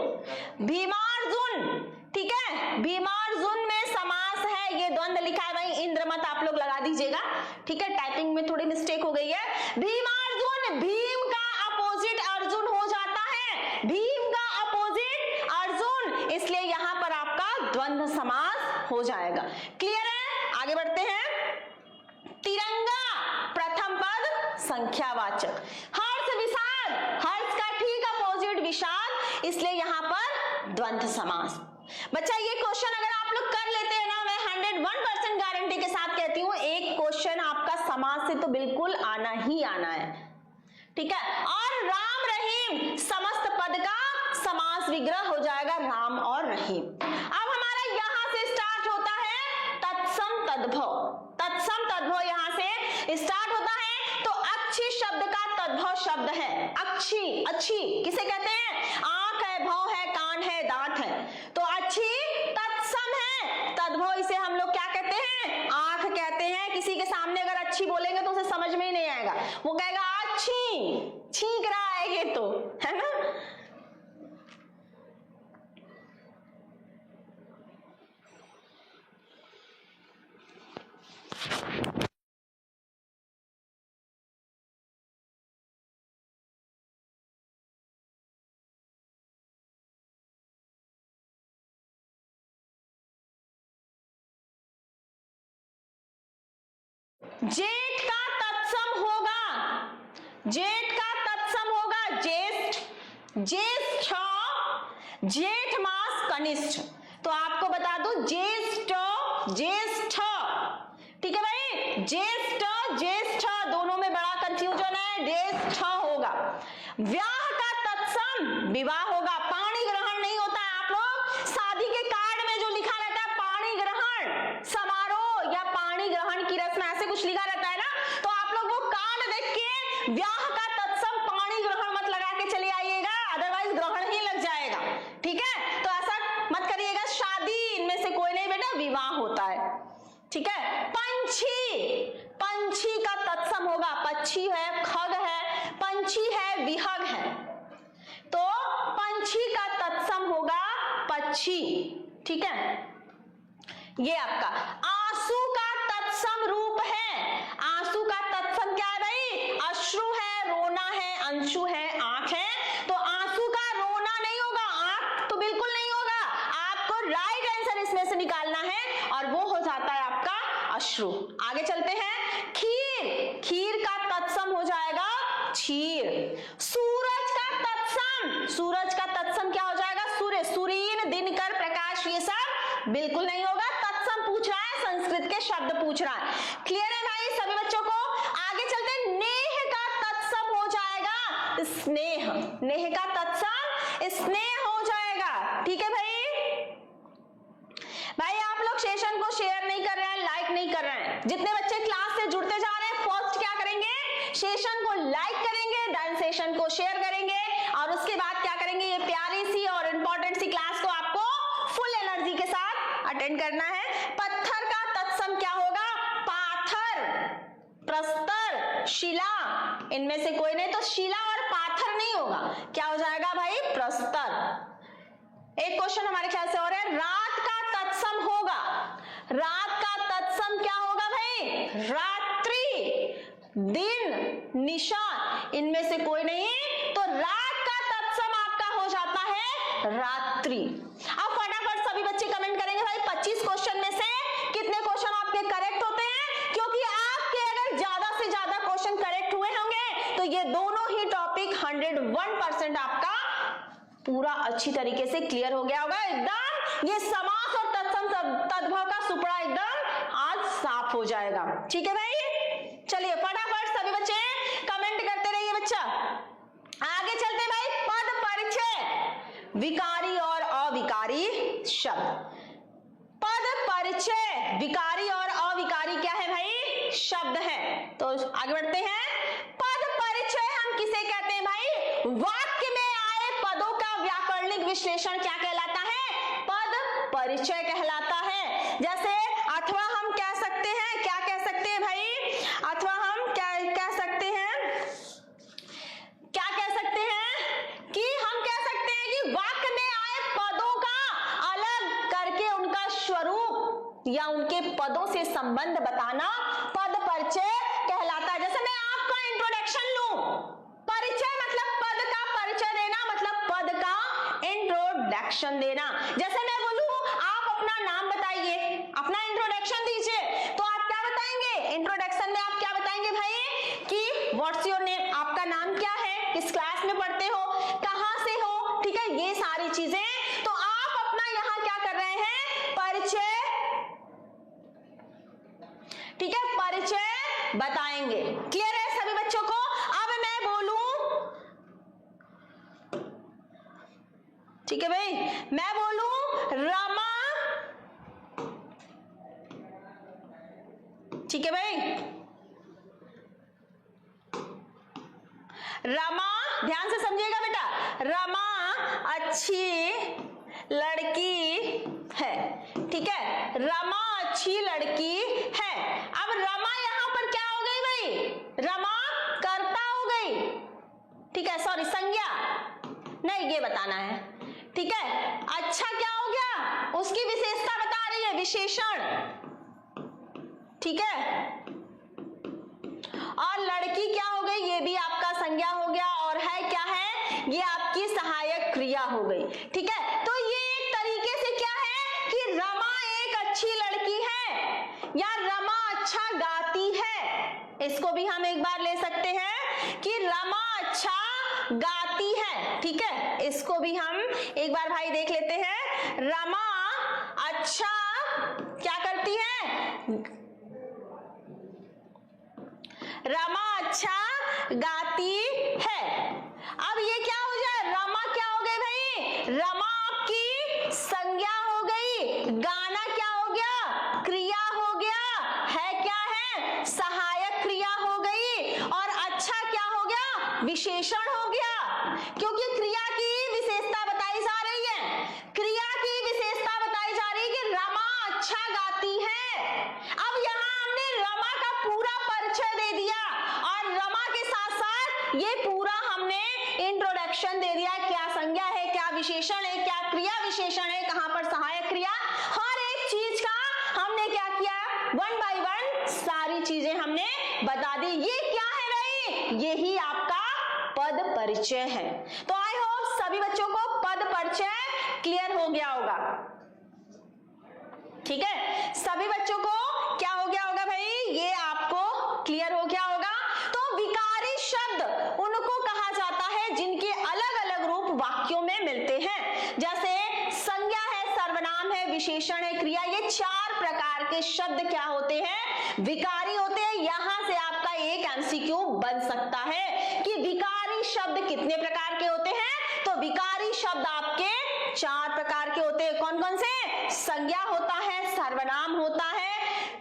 भीमा अर्जुन, ठीक है, भीमा अर्जुन में समास है, ये द्वंद्व लिखा है भाई, इंद्र मत आप लोग लगा दीजिएगा, ठीक है, टाइपिंग में थोड़ी मिस्टेक हो गई है। भीमा अर्जुन, भीम का अपोजिट अर्जुन हो जाता है, भीम का अपोजिट अर्जुन, इसलिए यहां पर आपका द्वंद्व समास हो जाएगा। क्लियर है? आगे बढ़ते हैं। तिरंगा, प्रथम पद संख्यावाचक। हर्ष विषाद, हर्ष का ठीक अपोजिट विषाद, इसलिए यहां पर द्वंद्व समास। बच्चा ये क्वेश्चन अगर आप लोग कर लेते हैं ना, मैं 101% गारंटी के साथ कहती हूँ, एक क्वेश्चन आपका समास से तो बिल्कुल आना ही आना है, ठीक है। और राम रहीम, समस्त पद का समास विग्रह हो जाएगा राम और रहीम। अब हमारा यहां से स्टार्ट होता है तत्सम तद्भव, तत्सम तद्भव यहां से स्टार्ट होता है, तो अच्छी शब्द का तद्भव शब्द है, अच्छी, अच्छी किसे कहते हैं? आंख है, भव है, कान है, दांत है, तो अच्छी तत्सम है, तद्भव इसे हम लोग क्या कहते हैं? आंख कहते हैं। किसी के सामने अगर अच्छी बोलेंगे तो उसे समझ में ही नहीं आएगा, वो कहेगा अच्छी, छींक रहा है ये तो, है ना। जेठ का तत्सम होगा, जेठ का तत्सम होगा ज्येष्ठ, ज्येष्ठ, जेठ मास कनिष्ठ, तो आपको बता दूं ज्येष्ठ, ज्येष्ठ, ठीक है भाई, ज्येष्ठ ज्येष्ठ दोनों में बड़ा कंफ्यूजन है, ज्येष्ठ होगा। व्याह का तत्सम विवाह होगा, पाणी ग्रहण नहीं होता है, आप लोग शादी के कार्ड में जो लिखा रहता है पाणी ग्रहण समारोह या पाणी ग्रहण की रस्म, ऐसे कुछ लिखा रहता है ना, तो आप लोग वो कार्ड देख के व्याह का तत्सम पाणी ग्रहण मत लगा के चले आइएगा, अदरवाइज ग्रहण ही लग जाएगा, ठीक है, तो ऐसा मत करिएगा। शादी इनमें से कोई नहीं बेटा, विवाह होता है, ठीक है। पंछी, पंछी का तत्सम होगा, पक्षी है, खग है, पंछी है, विहग है, तो पंछी का तत्सम होगा पक्षी, ठीक है। ये आपका आंसू का तत्सम रूप है, आंसू का तत्सम क्या है भाई? अश्रु है, रोना है, अंशु है, आंख है, तो आंसू का रोना नहीं होगा, आंख तो बिल्कुल नहीं होगा, आपको राइट आंसर इसमें से निकालना है और वो हो जाता है आपका अश्रु। आगे चलते हैं। खीर, खीर का तत्सम हो जाएगा क्षीर। सूरज का तत्सम, सूरज का तत्सम क्या हो जाएगा? सूर्य, सूरीन, दिनकर, प्रकाश, ये सब बिल्कुल नहीं होगा, तत्सम पूछ रहा है, संस्कृत के शब्द पूछ रहा है। क्लियर है भाई सभी बच्चों को? आगे चलते हैं। नेह का तत्सम हो जाएगा स्नेह, नेह का तत्सम स्नेह हो जाएगा, ठीक है भाई। भाई आप लोग सेशन को शेयर नहीं कर रहे हैं, लाइक नहीं कर रहे हैं, जितने बच्चे क्लास से जुड़ते जा रहे हैं फर्स्ट क्या करेंगे? सेशन को लाइक करेंगे, देन सेशन को शेयर करेंगे और उसके बाद क्या करेंगे, ये प्यारी सी और इंपॉर्टेंट सी क्लास को आपको फुल एनर्जी के साथ अटेंड करना है। पत्थर का तत्सम क्या होगा, पाथर, प्रस्तर, शिला, इनमें से कोई नहीं तो शिला और पाथर नहीं होगा, क्या हो जाएगा भाई, प्रस्तर। एक क्वेश्चन हमारे ख्याल से और है, रात का तत्सम होगा, रात का तत्सम क्या होगा भाई, रात्रि, दिन, निशान, इनमें से कोई नहीं तो रात का तत्सम आपका हो जाता है रात्रि। अब फटाफट सभी बच्चे कमेंट करेंगे भाई 25 क्वेश्चन में से कितने क्वेश्चन आपके करेक्ट होते हैं, क्योंकि आपके अगर ज्यादा से ज्यादा क्वेश्चन करेक्ट हुए होंगे तो ये दोनों ही टॉपिक 101% आपका पूरा अच्छी तरीके से क्लियर हो गया होगा। एकदम ये समास और तत्सम तद्भव का सुपड़ा एकदम आज साफ हो जाएगा। ठीक है भाई, चलिए फटाफट सभी बच्चे कमेंट करते रहिए बच्चा। आगे चलते भाई, पद परिचय, विकारी और अविकारी शब्द। पद परिचय, विकारी और अविकारी क्या है भाई, शब्द है। तो आगे बढ़ते हैं। पद परिचय हम किसे कहते हैं भाई, वाक्य में आए पदों का व्याकरणिक विश्लेषण क्या कहलाता है, पद परिचय कहलाता है। जैसे अथवा हम कह सकते हैं, क्या कह सकते हैं भाई, अथवा हम क्या कह सकते हैं, क्या कह सकते हैं कि हम कह सकते हैं कि वाक्य में आए पदों का अलग करके उनका स्वरूप या उनके पदों से संबंध बताना पद परिचय कहलाता है। जैसे मैं आपका इंट्रोडक्शन लूं, परिचय मतलब पद का परिचय देना, मतलब पद का इंट्रोडक्शन देना। जैसे मैं बोलूं आप अपना नाम बताइए, अपना इंट्रोडक्शन दीजिए, तो आप क्या बताएंगे, इंट्रोडक्शन में आप क्या बताएंगे भाई कि व्हाट्स योर नेम, आपका नाम क्या है, किस क्लास में पढ़ते हो, कहां से हो, ठीक है, ये सारी चीजें। तो आप अपना यहां क्या कर रहे हैं, परिचय, ठीक है, परिचय बताएंगे। क्लियर है सभी बच्चों को। अब मैं बोलूं, ठीक है भाई, मैं बोलूं रमा, ठीक है भाई, रमा, ध्यान से समझिएगा बेटा, रमा अच्छी लड़की है, ठीक है, रमा अच्छी लड़की है। अब रमा यहां पर क्या हो गई भाई, रमा कर्ता हो गई, ठीक है, सॉरी संज्ञा नहीं, ये बताना है, ठीक है। अच्छा क्या हो गया, उसकी विशेषता बता रही है, विशेषण, ठीक है। और लड़की क्या हो गई, ये भी आपका संज्ञा हो गया, और है क्या है, ये आपकी सहायक क्रिया हो गई, ठीक है। तो ये एक तरीके से क्या है कि रमा एक अच्छी लड़की है या रमा अच्छा गाती है, इसको भी हम एक बार ले सकते हैं कि रमा अच्छा गाती है, ठीक है, इसको भी हम एक बार भाई देख लेते हैं। रमा अच्छा क्या करती है, रमा अच्छा गाती है। अब ये क्या हो जाए, रमा क्या हो गई भाई, रमा आपकी संज्ञा हो गई, गाना क्या हो गया, क्रिया हो गया, है क्या है, सहायक क्रिया हो गई, और अच्छा क्या हो गया, विशेषण हो गया, क्योंकि क्रिया की विशेषता बताई जा रही है, क्रिया की विशेषता बताई जा रही है कि रमा अच्छा गाती है। अब यहां हमने रमा का पूरा परिचय दे दिया और रमा के साथ साथ ये पूरा हमने इंट्रोडक्शन दे दिया, क्या संज्ञा है, क्या विशेषण है, क्या क्रिया विशेषण है, कहां पर सहायक क्रिया, हर एक चीज का हमने क्या किया, 1 by 1 सारी चीजें हमने बता दी। ये क्या है भाई, यही आपका पद परिचय है। तो आई होप सभी बच्चों को पद परिचय क्लियर हो गया होगा, ठीक है, सभी बच्चों को क्या हो गया होगा भाई, ये आपको क्लियर हो गया होगा। तो विकारी शब्द उनको कहा जाता है जिनके अलग अलग रूप वाक्यों में मिलते हैं, जैसे संज्ञा है, सर्वनाम है, विशेषण है, क्रिया, ये 4 प्रकार के शब्द क्या होते हैं, विकारी होते हैं। यहां से आपका एक एमसीक्यू बन सकता है कि विकारी शब्द कितने प्रकार के होते हैं, तो विकारी शब्द आपके 4 प्रकार के होते हैं। कौन कौन से, संज्ञा होता है, सर्वनाम होता है,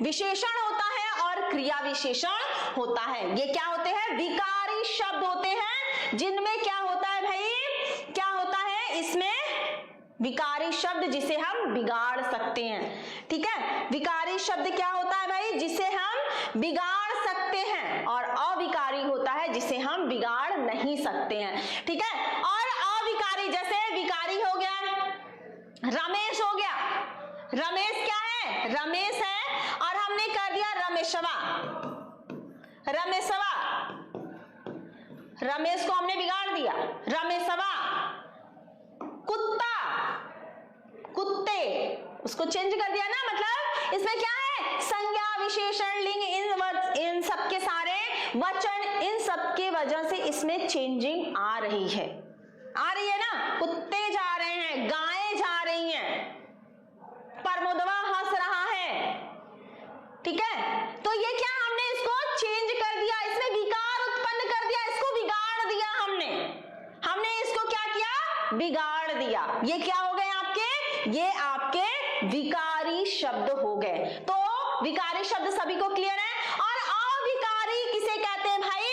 विशेषण होता है और क्रिया विशेषण होता है। ये क्या होते हैं? विकारी शब्द होते हैं, जिनमें क्या होता है भाई, क्या होता है इसमें? विकारी शब्द जिसे हम बिगाड़ सकते हैं। ठीक है, विकारी शब्द क्या होता है भाई? जिसे हम बिगाड़ सकते हैं, और अविकारी होता है जिसे हम बिगाड़ नहीं सकते हैं। ठीक है, और अविकारी जैसे विकारी हो गया रमेश, हो गया रमेश, क्या है? रमेश है, और हमने कर दिया रमेशवा, रमेशवा, रमेश को हमने बिगाड़ दिया, रमेशवा। कुत्ता, कुत्ते, उसको चेंज कर दिया ना, मतलब इसमें क्या है? संज्ञा, विशेषण, लिंग, इन सब के सारे वचन, इन सब के वजह से इसमें चेंजिंग आ रही है ना। कुत्ते जा रहे हैं, गायें जा रही हैं, प्रमोदवा हंस रहा है। ठीक है, तो ये क्या, हमने इसको चेंज कर दिया, इसमें विकार उत्पन्न कर दिया, इसको बिगाड़ दिया हमने इसको क्या किया? बिगाड़ दिया। ये क्या हो गए आपके? ये आपके विकारी शब्द हो गए। तो विकारी शब्द सभी को क्लियर है। और अविकारी किसे कहते हैं भाई?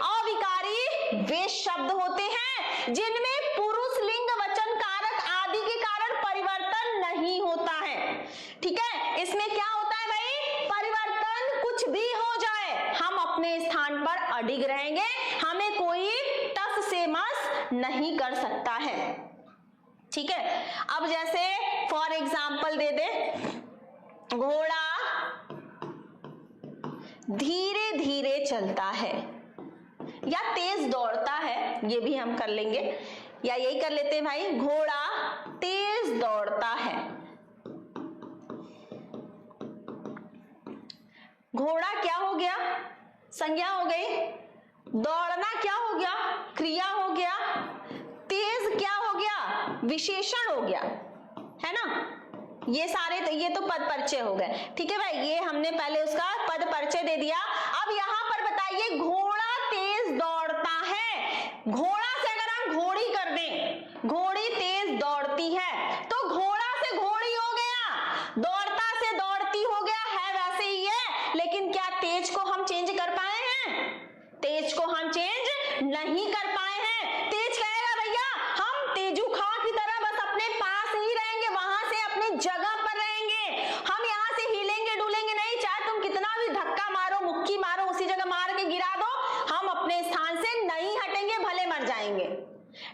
अविकारी वे शब्द होते हैं जिनमें पुरुष, लिंग, वचन, कारक आदि के कारण परिवर्तन नहीं होता है। ठीक है, इसमें क्या होता है भाई? परिवर्तन कुछ भी हो जाए, हम अपने स्थान पर अडिग रहेंगे, हमें कोई टस से मस नहीं कर सकता है। ठीक है, अब जैसे फॉर एग्जाम्पल दे दे, घोड़ा धीरे धीरे चलता है या तेज दौड़ता है, ये भी हम कर लेंगे, या यही कर लेते हैं भाई, घोड़ा तेज दौड़ता है। घोड़ा क्या हो गया? संज्ञा हो गई। दौड़ना क्या हो गया? क्रिया हो गया। तेज क्या हो गया? विशेषण हो गया, है ना। ये सारे ये तो पद परिचय हो गए। ठीक है भाई, ये हमने पहले उसका पद परिचय दे दिया। अब यहां पर बताइए, घोड़ा तेज दौड़ता है, घोड़ा से अगर हम घोड़ी कर दें, घोड़ी तेज दौड़ती है, तो घोड़ा से घोड़ी हो गया, दौड़ता से दौड़ती हो गया, है वैसे ही है। लेकिन क्या तेज को हम चेंज कर पाए हैं? तेज को हम चेंज नहीं कर पाए हैं। तेज कहेगा भैया हम तेजू खां की तरह बस अपने पास ही रहेंगे, वहां से अपनी जगह पर रहेंगे, हम यहाँ से हिलेंगे डुलेंगे नहीं, चाहे तुम कितना भी धक्का मारो, मुक्की मारो, उसी जगह मार के गिरा दो, हम अपने स्थान से नहीं हटेंगे, भले मर जाएंगे।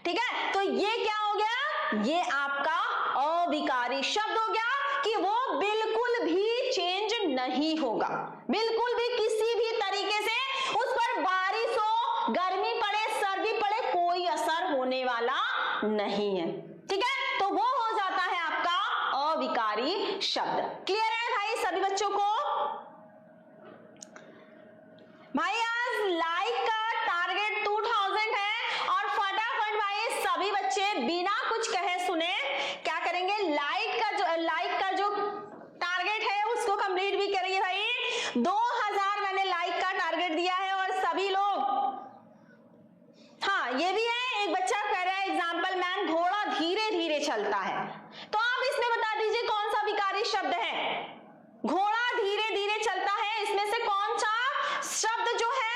ठीक है, तो ये क्या हो गया? ये आपका अविकारी शब्द हो गया कि वो बिल्कुल भी चेंज नहीं होगा, बिल्कुल भी किसी भी तरीके से उस पर बारिश हो, गर्मी पड़े, सर्दी पड़े, कोई असर होने वाला नहीं है। ठीक है, तो वो हो जाता है आपका अविकारी शब्द। क्लियर है भाई सभी बच्चों को? भाई आज लाइक का टारगेट 2000 है, और फटाफट भाई सभी बच्चे बिना कुछ कहे सुने क्या करेंगे, लाइक का जो टारगेट है उसको कंप्लीट भी करेंगे भाई। 2000 मैंने लाइक का टारगेट दिया है, और सभी लोग, हाँ ये भी है, एक बच्चा कह रहा है एग्जाम्पल मैम घोड़ा धीरे धीरे चलता है, तो आप इसमें बता दीजिए कौन सा विकारी शब्द है? घोड़ा धीरे धीरे चलता है, इसमें से कौन सा शब्द जो है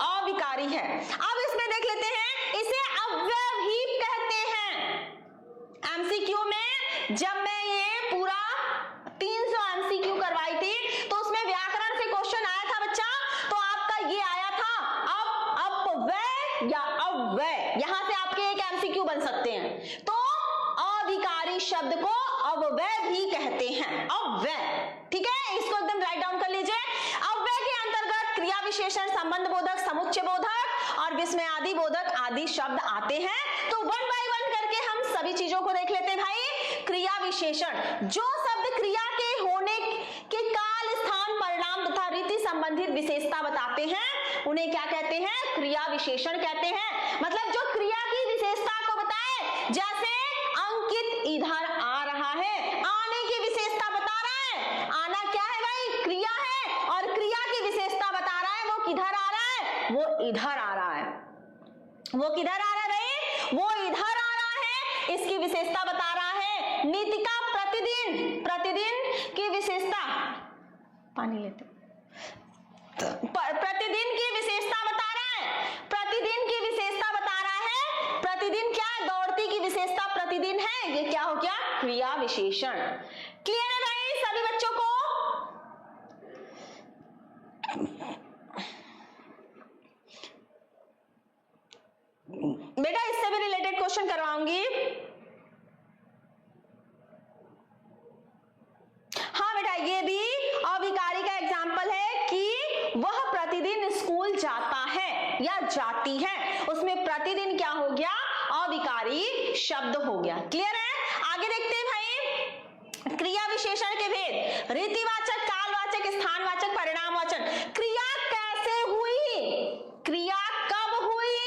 अविकारी है? अब इसमें देख लेते हैं, इसे अव्यवहित कहते हैं। एमसीक्यू में जब मैं ये पूरा 300 एमसीक्यू करवाई थी, तो उसमें व्याकरण से क्वेश्चन आया था बच्चा, तो आपका ये आया था अपव्यय या अव्यय, यहां से आपके एक एमसीक्यू बन सकते हैं। तो अविकारी शब्द को अव्यय भी कहते हैं, अव्यय। ठीक है, इसको एकदम राइट डाउन कर लीजिए। अव्यय के अंतर्गत क्रिया विशेषण, संबंध बोधक, समुच्चय बोधक और विस्मय आदि बोधक आदि शब्द आते हैं। तो वन बाय वन करके हम सभी चीजों को देख लेते हैं भाई। क्रिया विशेषण, जो शब्द क्रिया के होने के काल, स्थान, परिणाम तथा रीति संबंधित विशेषता बताते हैं, उन्हें क्या कहते हैं? क्रिया विशेषण कहते हैं। मतलब जो क्रिया की विशेषता को बताए, जैसे अंकित इधर आ रहा है, आने की विशेषता बता रहा है, आना क्या है भाई? क्रिया है, और क्रिया की विशेषता बता रहा है, वो किधर आ रहा है? वो इधर आ रहा है। वो किधर आ रहा है भाई? वो इधर आ रहा है, इसकी विशेषता बता रहा है। नीतिका प्रतिदिन, प्रतिदिन की विशेषता, पानी लेते प्रतिदिन की विशेषता बता रहा है, प्रतिदिन की विशेषता बता रहा है। प्रतिदिन क्या है? दौड़ती की विशेषता प्रतिदिन है। ये क्या हो गया? क्रिया विशेषण। क्लियर है भाई सभी बच्चों को? बेटा इससे भी रिलेटेड क्वेश्चन करवाऊंगी। हाँ बेटा, ये भी अविकारी का एग्जाम्पल है कि वह प्रतिदिन स्कूल जाता है या जाती है, उसमें प्रतिदिन क्या हो गया? अविकारी शब्द हो गया। क्लियर है? आगे देखते हैं भाई क्रिया विशेषण के भेद। रीतिवाचक, कालवाचक, स्थानवाचक, परिणामवाचक। क्रिया कैसे हुई? क्रिया कब हुई?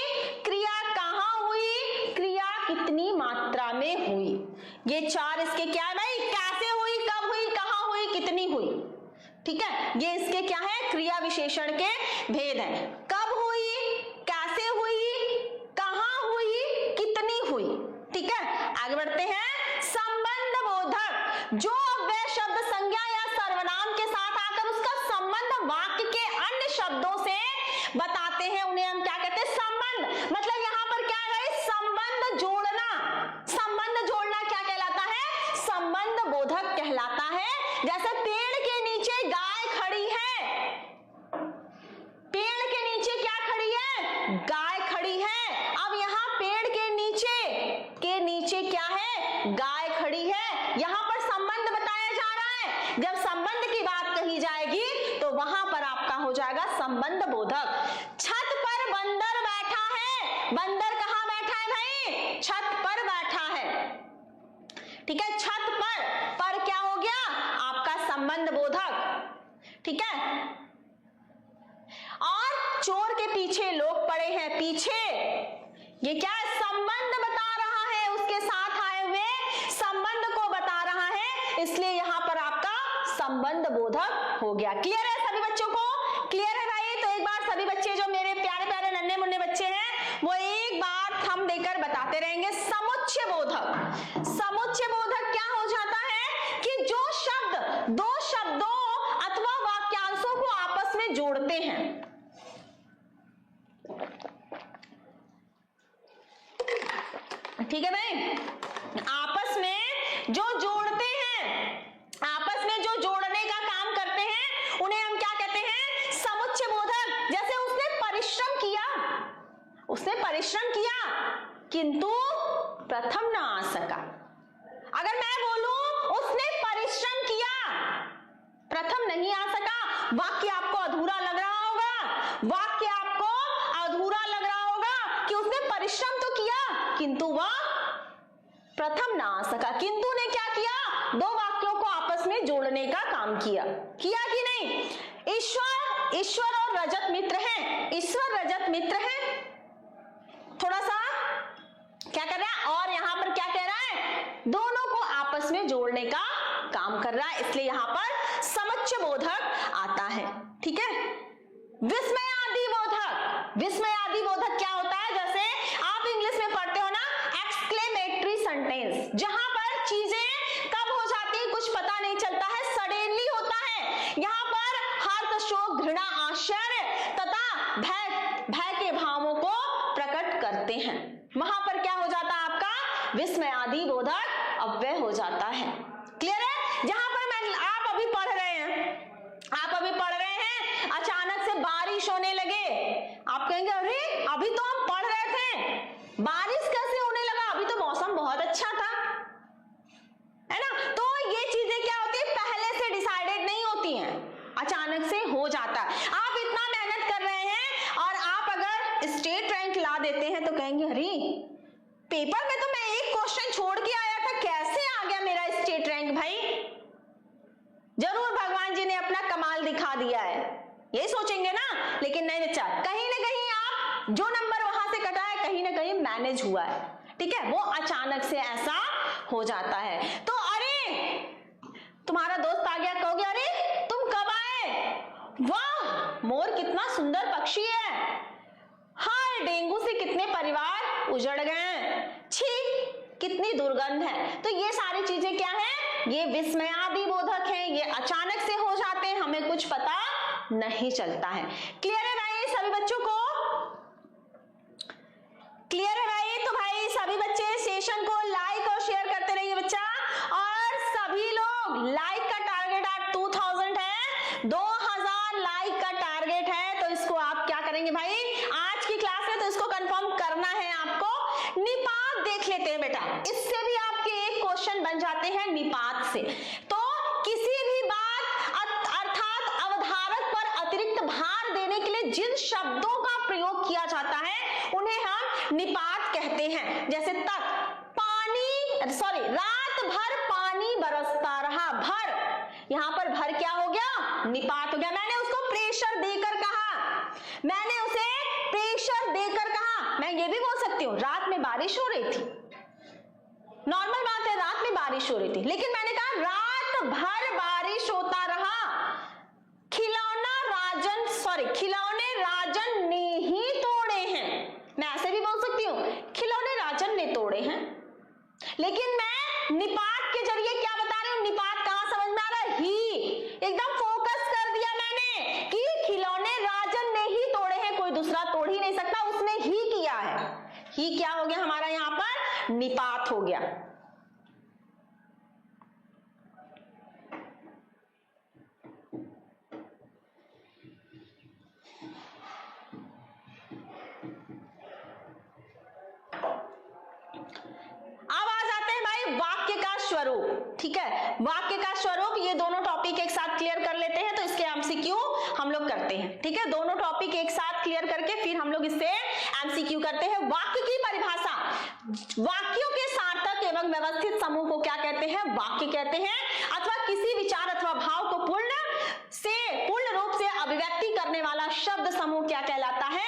क्रिया कहां हुई? क्रिया कितनी मात्रा में हुई? ये चार इसके क्या है भाई? कैसे हुई, कब हुई, कहां हुई, कितनी हुई। ठीक है, ये इसके क्या है? क्रिया विशेषण के भेद हैं। कब हुई, कैसे हुई, कहां हुई, कितनी हुई। ठीक है, आगे बढ़ते हैं। संबंध बोधक, जो अव्यय शब्द संज्ञा या सर्वनाम के साथ आकर उसका संबंध वाक्य के अन्य शब्दों से बताते हैं, उन्हें हम क्या कहते हैं? संबंध। मतलब यहां पर क्या है? संबंध जोड़ना। संबंध जोड़ना क्या कहलाता है? संबंध बोधक कहलाता है। जैसे पेड़ के नीचे गाय खड़ी है, पेड़ के नीचे क्या खड़ी है? गाय खड़ी है। अब यहाँ पेड़ के नीचे क्या है? गाय खड़ी है। यहाँ पर संबंध बताया जा रहा है। जब संबंध की बात कही जाएगी तो वहां पर आपका हो जाएगा संबंध बोधक। छत पर बंदर बैठा है। बंदर कहाँ बैठा है भाई? छत पर बैठा है। ठीक है, छत पर क्या हो गया? आपका संबंध बोधक। ठीक है, और चोर के पीछे लोग पड़े हैं। पीछे ये क्या है? संबंध बता रहा है, उसके साथ आए हुए संबंध को बता रहा है, इसलिए यहां पर आपका संबंध बोधक हो गया। क्लियर है सभी बच्चों को? क्लियर है भाई? तो एक बार सभी बच्चे जो मेरे प्यारे प्यारे नन्हे मुन्ने बच्चे हैं वो एक बार थंब देकर बताते रहेंगे। समुच्चय बोधक। समुच्चय बोधक क्या हो जाता है कि जो शब्द दो शब्दों अथवा वाक्यांशों को आपस में जोड़ते हैं। ठीक है भाई, आपस में जो जोड़ते हैं, आपस में जो जोड़ने का काम करते हैं, उन्हें हम क्या कहते हैं? समुच्चय बोधक। जैसे उसने परिश्रम किया, उसने परिश्रम किया किंतु प्रथम ना आ सका। अगर मैं बोलूं उसने परिश्रम किया, प्रथम नहीं आ सका, वाक्य आपको अधूरा लग रहा होगा। वाक्य आपको अधूरा लग रहा होगा कि उसने परिश्रम तो किया किंतु वह प्रथम ना आ सका। किंतु ने क्या किया? दो वाक्यों को आपस में जोड़ने का काम किया। किया कि नहीं? ईश्वर और रजत मित्र हैं। ईश्वर रजत मित्र हैं। थोड़ा सा क्या कर रहा है? और यहां पर क्या कह रहा है? दोनों को आपस में जोड़ने का काम कर रहा है, इसलिए यहां पर समुच्चय बोधक आता है। ठीक है, विस्मयादि बोधक। विस्मयादि बोधक क्या होता है? जैसे आप इंग्लिश में पढ़ते हो ना, एक्सक्लेमेटरी सेंटेंस, जहां पर चीजें कब हो जाती है कुछ पता नहीं चलता है, सडनली होता है। यहां पर हर्ष, शोक, घृणा, आश्चर्य तथा भय के भावों को प्रकट करते हैं। वहां पर क्या हो जाता है? आपका विस्मयादि बोधक अव्यय हो जाता है। क्लियर है? जहां पर आप अभी पढ़ रहे हैं, अचानक से बारिश होने लगे, आप कहेंगे अरे अभी तो हम पढ़ रहे थे, बारिश कैसे होने लगा? अभी तो मौसम बहुत अच्छा था, है ना? तो ये चीजें क्या होती है? पहले से डिसाइडेड नहीं होती हैं, अचानक से हो जाता है। आप इतना मेहनत कर रहे हैं और आप अगर स्टेट रैंक ला देते हैं तो कहेंगे अरे पेपर में तो मैं एक क्वेश्चन छोड़ के आया था, कैसे आ गया मेरा स्टेट रैंक? भाई जरूर भगवान जी ने अपना कमाल दिखा दिया है, ये सोचेंगे ना। लेकिन नहीं बच्चा, कहीं ना कहीं आप जो नंबर वहां से कटा है कहीं ना कहीं मैनेज हुआ है। ठीक है, वो अचानक से ऐसा हो जाता है। तो अरे तुम्हारा दोस्त आ गया, कहोगे अरे तुम कब आए? वाह मोर कितना सुंदर पक्षी है, हाय डेंगू से कितने परिवार उजड़ गए, छी कितनी दुर्गंध है। तो ये सारी चीजें क्या है? ये विस्मयादि बोधक हैं, ये अचानक से हो जाते हैं, हमें कुछ पता नहीं चलता है। क्लियर है भाई सभी बच्चों को? क्लियर है भाई? तो भाई सभी बच्चे सेशन को लाइक और शेयर करते रहिए बच्चा, और सभी लोग लाइक का टारगेट आज 2000 है, 2000 लाइक का टारगेट है। तो इसको आप क्या करेंगे भाई आज की क्लास में, तो इसको कंफर्म करना है आपको। निपात देख लेते हैं बेटा, इससे भी आपके एक क्वेश्चन बन जाते हैं निपात से। तो किसी भी बात अर्थात अवधारक पर अतिरिक्त भार देने के लिए जिन शब्दों का प्रयोग किया जाता है उन्हें हम निपात कहते हैं। जैसे रात भर पानी बरसता रहा, भर, यहां पर भर क्या हो गया? निपात हो गया। मैंने उसको प्रेशर देकर कहा, मैंने उसे प्रेशर देकर कहा। मैं ये भी बोल सकती हूँ रात में बारिश हो रही थी, नॉर्मल बात है, रात में बारिश हो रही थी, लेकिन मैंने कहा रात भर बारिश होता रहा। खिलौने राजन ने ही तोड़े हैं। मैं ऐसे भी बोल सकती हूँ खिलौने राजन ने तोड़े हैं, लेकिन मैं निपात के जरिए क्या बता रही हूँ? निपात कहां समझ में आ रहा है? ही, एकदम फोकस कर दिया मैंने कि खिलौने राजन ने ही तोड़े हैं, कोई दूसरा तोड़ ही नहीं सकता, उसने ही किया है। ही क्या हो गया हमारा यहां पर? निपात हो गया। अब आ जाते हैं भाई वाक्य का स्वरूप। ठीक है, वाक्य का स्वरूप, ये दोनों टॉपिक एक साथ क्लियर कर लेते हैं, तो इसके एमसीक्यू हम लोग करते हैं। ठीक है, दोनों टॉपिक एक साथ क्लियर करके फिर हम लोग इससे एमसीक्यू करते हैं। वाक्य की परिभाषा, वाक्यों के सार्थक एवं व्यवस्थित समूह को क्या कहते हैं? वाक्य कहते हैं, अथवा किसी विचार अथवा भाव को पूर्ण रूप से अभिव्यक्ति करने वाला शब्द समूह क्या कहलाता है?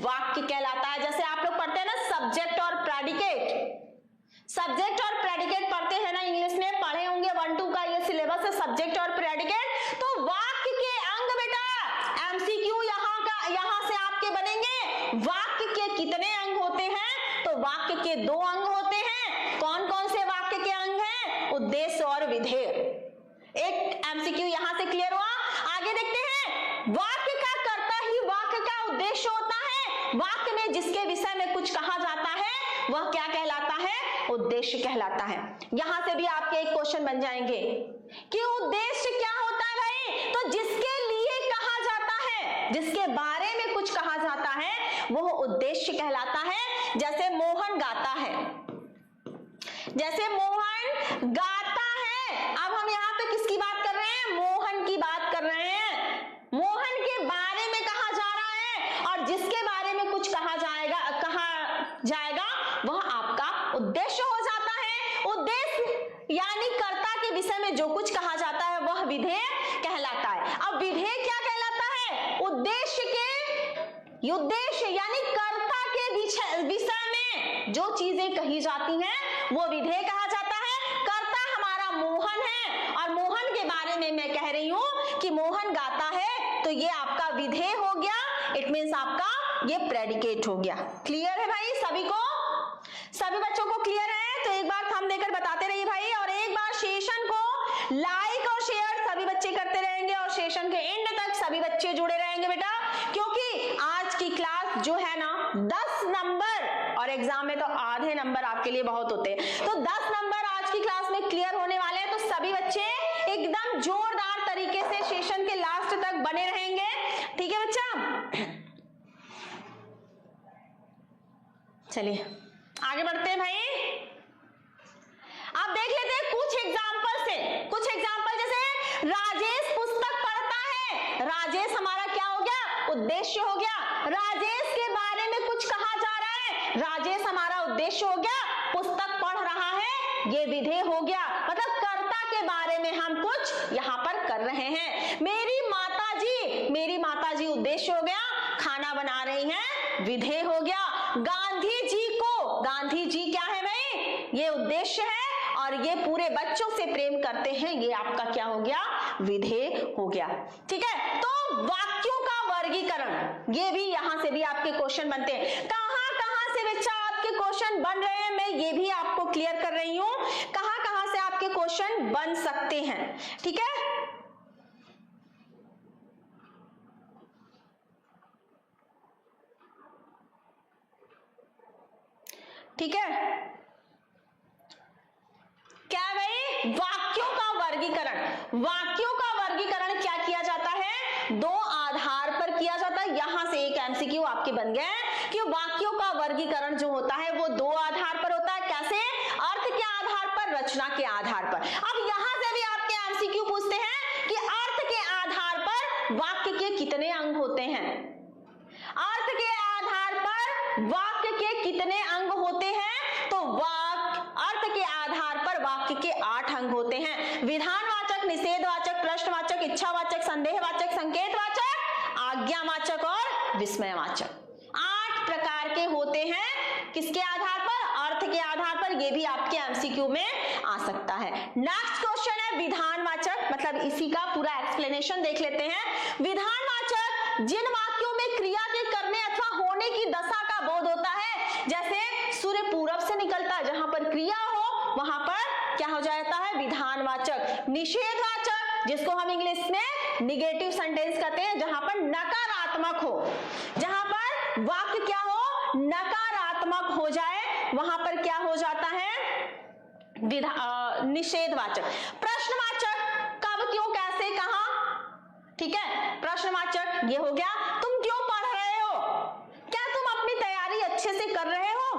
वाक्य कहलाता है। जैसे आप लोग पढ़ते हैं ना सब्जेक्ट और प्रेडिकेट, सब्जेक्ट और प्रेडिकेट पढ़ते हैं ना इंग्लिश में, पढ़े होंगे 1-2 का ये सिलेबस है सब्जेक्ट और प्रेडिकेट। तो वाक्य के अंग बेटा एमसीक्यू यहां से आपके बनेंगे। वाक्य के कितने अंग होते हैं? तो वाक्य के 2 अंग होते हैं। कौन कौन से वाक्य के अंग हैं? उद्देश्य और विधेय। एक एमसीक्यू यहां से क्लियर हुआ। आगे देखते हैं, वाक्य का कर्ता ही वाक्य का उद्देश्य होता है। वाक्य में जिसके विषय में कुछ कहा जाता है वह क्या कहलाता है? उद्देश्य कहलाता है। यहां से भी आपके एक क्वेश्चन बन जाएंगे कि उद्देश्य क्या होता है भाई? तो जिसके लिए कहा जाता है, जिसके बारे में कुछ कहा जाता है वह उद्देश्य कहलाता है। जैसे मोहन गाता है, जैसे मोहन गाता है। अब हम यहाँ पे किसकी बात कर रहे हैं? मोहन की बात कर रहे हैं। मोहन के बारे में कहा जा रहा है, और जिसके बारे में कुछ कहा जाएगा वह आपका उद्देश्य हो जाता है। उद्देश्य यानी कर्ता के विषय में जो कुछ कहा जाता है वह विधेय कहलाता है। अब विधेय क्या कहलाता है? उद्देश्य यानी कर्ता के विषय में जो चीजें कही जाती हैं वो विधेय कहा जाता है। कर्ता हमारा मोहन है, और मोहन के बारे में मैं कह रही हूं कि मोहन गाता है, तो ये आपका विधेय हो गया। इट मीन्स आपका ये प्रेडिकेट हो गया। क्लियर है भाई सभी को? सभी बच्चों को क्लियर है? तो एक बार थंब देकर बताते रहिए भाई, और एक बार सेशन को लाइक और शेयर सभी बच्चे करते रहेंगे, और सेशन के एंड तक सभी बच्चे जुड़े रहेंगे बेटा, क्योंकि आज की क्लास जो है ना 10 नंबर, और एग्जाम में तो आधे नंबर आपके लिए बहुत होते हैं, तो 10 नंबर आज की क्लास में क्लियर होने वाले हैं। तो सभी बच्चे एकदम जोरदार तरीके से सेशन के लास्ट तक बने रहेंगे। ठीक है बच्चा, चलिए आगे बढ़ते हैं भाई। अब देख लेते हैं कुछ एग्जाम्पल जैसे राजेश पुस्तक पढ़ता है। राजेश हमारा क्या हो गया? उद्देश्य हो गया। राजेश के बारे में कुछ कहा जा रहा है, राजेश हमारा उद्देश्य हो गया। पुस्तक पढ़ रहा है, ये विधेय हो गया। मतलब कर्ता के बारे में हम कुछ यहाँ पर कर रहे हैं। मेरी माताजी उद्देश्य हो गया। खाना बना रही हैं, विधेय हो गया। गांधी जी क्या है भाई? ये उद्देश्य है, और ये पूरे बच्चों से प्रेम करते हैं, ये आपका क्या हो गया? विधेय हो गया। ठीक है, तो वाक्यों का वर्गीकरण, ये भी यहां से भी आपके क्वेश्चन बनते हैं। कहां से बच्चा आपके क्वेश्चन बन रहे हैं, मैं ये भी आपको क्लियर कर रही हूं, कहां से आपके क्वेश्चन बन सकते हैं। ठीक है, ठीक है। क्या है भाई? वाक्यों का वर्गीकरण। वाक्यों का वर्गीकरण क्या किया जाता है? दो आधार पर किया जाता है। यहां से एक एमसीक्यू आपके बन गया है कि वाक्यों का वर्गीकरण जो होता है वो दो आधार पर होता है। कैसे? अर्थ के आधार पर, रचना के आधार पर। अब यहां से भी आपके एमसीक्यू पूछते हैं कि अर्थ के आधार पर वाक्य के कितने अंग होते हैं? अर्थ के आधार पर वाक्य के कितने अंग होते हैं? तो अर्थ के आधार पर वाक्य के 8 अंग होते हैं। विधानवाचक, निषेधवाचक, प्रश्नवाचक, इच्छावाचक, संदेहवाचक, संकेतवाचक, आज्ञावाचक और विस्मयवाचक। 8 प्रकार के होते हैं। किसके आधार पर? अर्थ के आधार पर। ये भी आपके एमसीक्यू में आ सकता है। नेक्स्ट क्वेश्चन है विधानवाचक, मतलब इसी का पूरा एक्सप्लेनेशन देख लेते हैं। विधानवाचक जिन वाक्यों में क्रिया के करने अथवा होने की दशा का बोध होता है, जैसे सूर्य पूरब से निकलता है, जहां पर क्रिया हो वहां पर क्या हो जाता है? विधानवाचक। निषेधवाचक जिसको हम इंग्लिश में निगेटिव सेंटेंस कहते हैं, जहां पर नकारात्मक हो, जहां पर वाक्य क्या हो? नकारात्मक हो जाए, वहां पर क्या हो जाता है? निषेधवाचक। प्रश्नवाचक कब, क्यों, कैसे, कहां, ठीक है। प्रश्नवाचक ये हो गया, तुम क्यों पढ़ रहे हो, क्या तुम अपनी तैयारी अच्छे से कर रहे हो,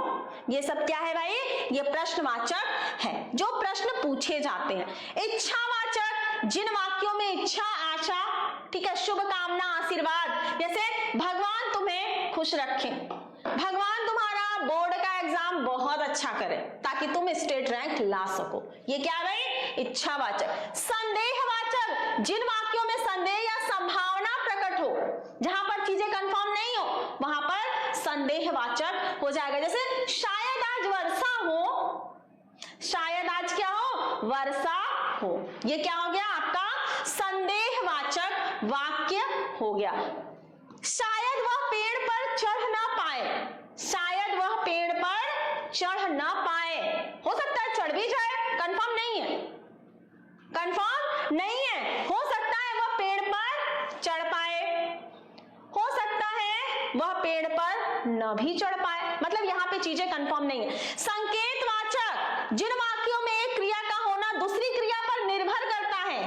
ये सब क्या है भाई? ये प्रश्नवाचक है, जो प्रश्न पूछे जाते हैं। इच्छावाचक जिन वाक्यों में इच्छा, आशा, ठीक है, शुभ कामना, आशीर्वाद, जैसे भगवान तुम्हें खुश रखे, भगवान तुम्हारा बोर्ड का एग्जाम बहुत अच्छा करे ताकि तुम स्टेट रैंक ला सको, ये क्या है भाई? इच्छावाचक। संदेहवाचक जिन वाक्यों में संदेह या संभावना प्रकट हो, जहां पर चीजें कंफर्म नहीं हो, वहां पर संदेहवाचक हो जाएगा। जैसे शायद आज वर्षा हो, शायद आज क्या हो? वर्षा हो, ये क्या हो गया? आपका संदेहवाचक वाक्य हो गया। शायद वह पेड़ पर चढ़ ना पाए, शायद वह पेड़ पर चढ़ ना पाए, हो सकता है चढ़ भी जाए, कंफर्म नहीं है, कंफर्म नहीं है, हो सकता है वह पेड़ पर चढ़ पाए, हो सकता है वह पेड़ पर न भी चढ़ पाए, मतलब यहां पे चीजें कंफर्म नहीं है। संकेतवाचक जिन वाक्यों में एक क्रिया का होना दूसरी क्रिया पर निर्भर करता है,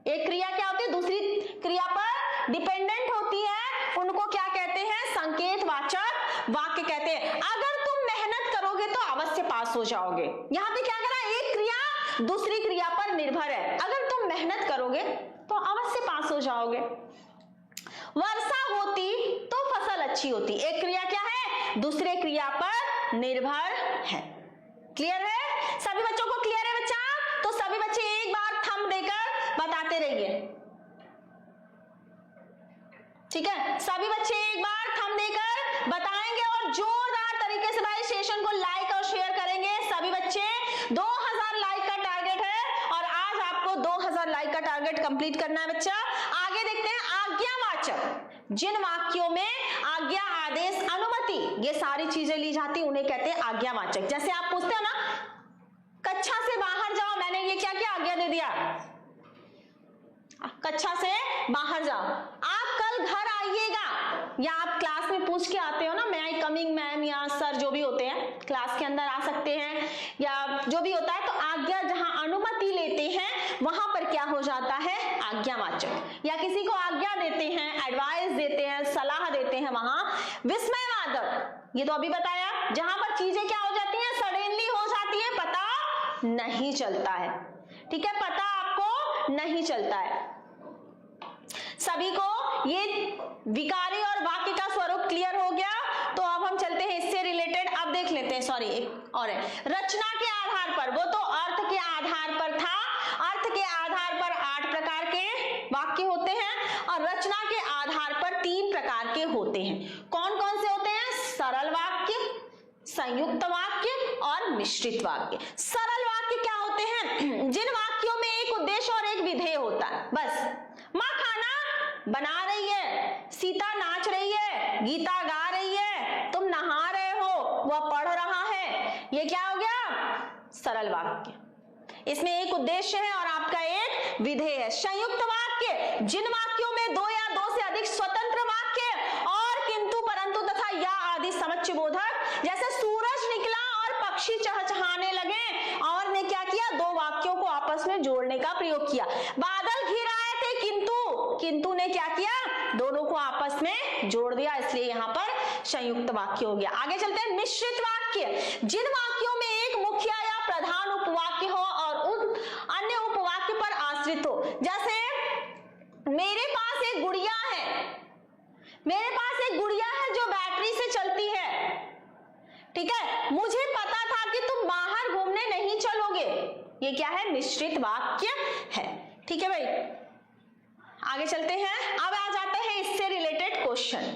एक क्रिया क्या होती है? दूसरी क्रिया पर डिपेंडेंट होती है, उनको क्या कहते हैं? संकेतवाचक वाक्य कहते हैं। अगर तुम मेहनत करोगे तो अवश्य पास हो जाओगे, यहां पे क्या करा? एक क्रिया दूसरी क्रिया पर निर्भर है, अगर तुम मेहनत करोगे तो अवश्य पास हो जाओगे। वर्षा होती तो फसल अच्छी होती, एक क्रिया क्या है? दूसरे क्रिया पर निर्भर है। क्लियर है? सभी बच्चों को क्लियर है बच्चा? तो सभी बच्चे एक बार थंब देकर बताते रहिए, ठीक है। सभी बच्चे एक बार थंब देकर बताएंगे और जोरदार तरीके से भाई सेशन को लाइक और शेयर करेंगे। सभी बच्चे 2000 लाइक का टारगेट है और आज आपको 2000 लाइक का टारगेट कंप्लीट करना है बच्चा। आगे देखते हैं आज्ञावाचक जिन वाक्यों में आज्ञा, आदेश, अनुमति, ये सारी चीजें ली जाती, उन्हें कहते हैं आज्ञावाचक। जैसे आप पूछते हो ना, कक्षा से बाहर जाओ, मैंने ये क्या किया? आज्ञा दे दिया, कक्षा से बाहर जाओ। आप कल घर आइएगा, या आप क्लास में पूछ के आते हो ना, मैं आई कमिंग मैम या सर, जो भी होते हैं क्लास के अंदर आ सकते हैं या जो भी होता है, तो आज्ञा जहां अनुमति लेते हैं वहां पर क्या हो जाता है? आज्ञावाचक। या किसी को आज्ञा देते हैं, एडवाइस देते हैं, सलाह देते हैं, वहां विस्मयवाचक। ये तो अभी बताया, जहां पर चीजें क्या हो जाती हैं? सडनली हो जाती है, पता नहीं चलता है, ठीक है, पता आपको नहीं चलता है। सभी को ये विकारी और वाक्य का स्वरूप क्लियर हो गया। तो अब हम चलते हैं इससे रिलेटेड, अब देख लेते हैं, सॉरी एक और है, रचना के आधार पर। वो तो अर्थ के आधार पर था, अर्थ के आधार पर 8 प्रकार के वाक्य होते हैं और रचना के आधार पर 3 प्रकार के होते हैं। कौन कौन से होते हैं? सरल वाक्य, संयुक्त वाक्य और मिश्रित वाक्य। सरल वाक्य क्या होते हैं? जिन वाक्यों में एक उद्देश्य और एक विधेय होता है, बस। माँ खाना बना रही है, सीता नाच रही है, गीता गा रही है, तुम नहा रहे हो, वह पढ़ रहा है, ये क्या हो गया? सरल वाक्य। इसमें एक उद्देश्य है और आपका एक विधेय है। संयुक्त वाक्य जिन वाक्यों में 2 या 2 से अधिक स्वतंत्र वाक्य और किंतु, परंतु तथा या आदि समुच्चय बोधक, जैसे सूरज निकला और प्रयोग किया। बादल घिर आए थे किंतु ने क्या किया, दोनों को आपस में जोड़ दिया, इसलिए यहाँ पर संयुक्त वाक्य हो गया। आगे चलते हैं मिश्रित वाक्य। जिन वाक्यों में एक मुख्य या प्रधान उपवाक्य हो और उन अन्य उपवाक्य पर आश्रित हो। जैसे मेरे पास एक गुड़िया है जो बैटरी से चलती है, ठीक है, मुझे पता था कि तुम बाहर घूमने नहीं चलोगे। ये क्या है, मिश्रित वाक्य है। ठीक है भाई, आगे चलते हैं। अब आ जाते हैं इससे रिलेटेड क्वेश्चन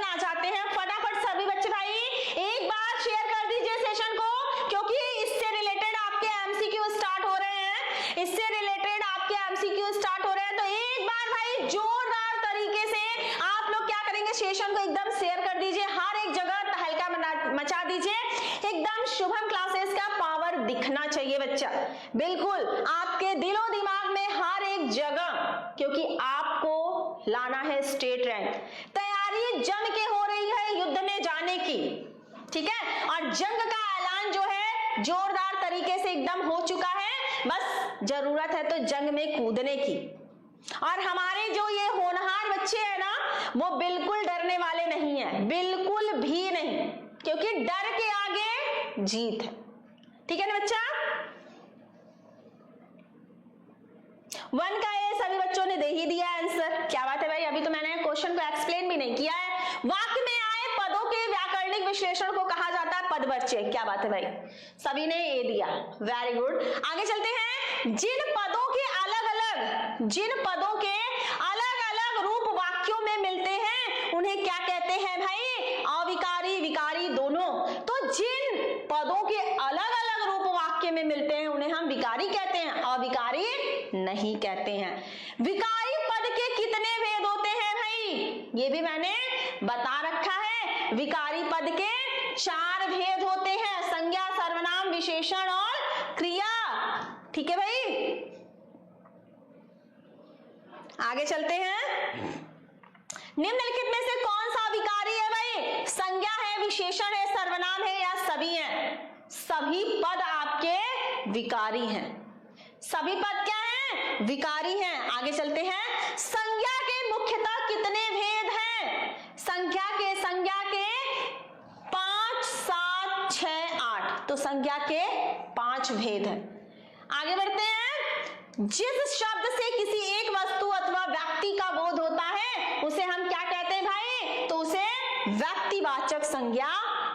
आ जाते हैं। फटाफट सभी बच्चे भाई एक बार शेयर कर दीजिए सेशन को, क्योंकि इससे रिलेटेड आपके एमसीक्यू स्टार्ट हो रहे हैं। तो एक बार भाई जोरदार तरीके से आप लोग क्या करेंगे, सेशन को एकदम शेयर कर दीजिए, हर एक जगह तहलका मचा दीजिए। एकदम शुभम क्लासेस का पावर दिखना चाहिए बच्चा, बिल्कुल आपके दिलो दिमाग में हर एक जगह, क्योंकि आपको लाना है स्टेट रैंक। तैयारी जम के हो रही है युद्ध में जाने की, ठीक है, और जंग का ऐलान जो है जोरदार तरीके से एकदम हो चुका है। बस जरूरत है तो जंग में कूदने की। और हमारे जो ये होनहार बच्चे हैं ना, वो बिल्कुल डरने वाले नहीं हैं, बिल्कुल भी नहीं, क्योंकि डर के आगे जीत है। ठीक है ना बच्चा? 1 का ए सभी बच्चों ने दे ही दिया आंसर। क्या बात है भाई, अभी तो मैंने क्वेश्चन को एक्सप्लेन भी नहीं किया है। वाक्य में आए पदों के व्याकरणिक विश्लेषण को कहा जाता है पदवर्ज्य। क्या बात है भाई, सभी ने ए दिया, वेरी गुड। आगे चलते हैं। जिन पदों के अलग अलग रूप वाक्यों में मिलते हैं उन्हें क्या कहते हैं भाई, अविकारी विकारी दोनों। तो जिन पदों के अलग अलग रूप वाक्य में मिलते हैं उन्हें हम विकारी कहते हैं, अविकारी नहीं कहते हैं। विकारी पद के कितने भेद होते हैं भाई, ये भी मैंने बता रखा है। विकारी पद के 4 भेद होते हैं, संज्ञा, सर्वनाम, विशेषण और क्रिया। ठीक है भाई, आगे चलते हैं। निम्नलिखित में से कौन सा विकारी है भाई, संज्ञा है, विशेषण है, सर्वनाम है या सभी हैं? सभी पद आपके विकारी हैं। सभी पद क्या हैं, विकारी हैं। आगे चलते हैं। संज्ञा के मुख्यतः कितने भेद हैं? संज्ञा के 5, 7, 6, 8। तो संज्ञा के 5 भेद हैं। आगे बढ़ते हैं। जिस शब्द से किसी एक वस्तु अथवा व्यक्ति का बोध होता है उसे हम क्या कहते हैं भाई, तो उसे व्यक्तिवाचक संज्ञा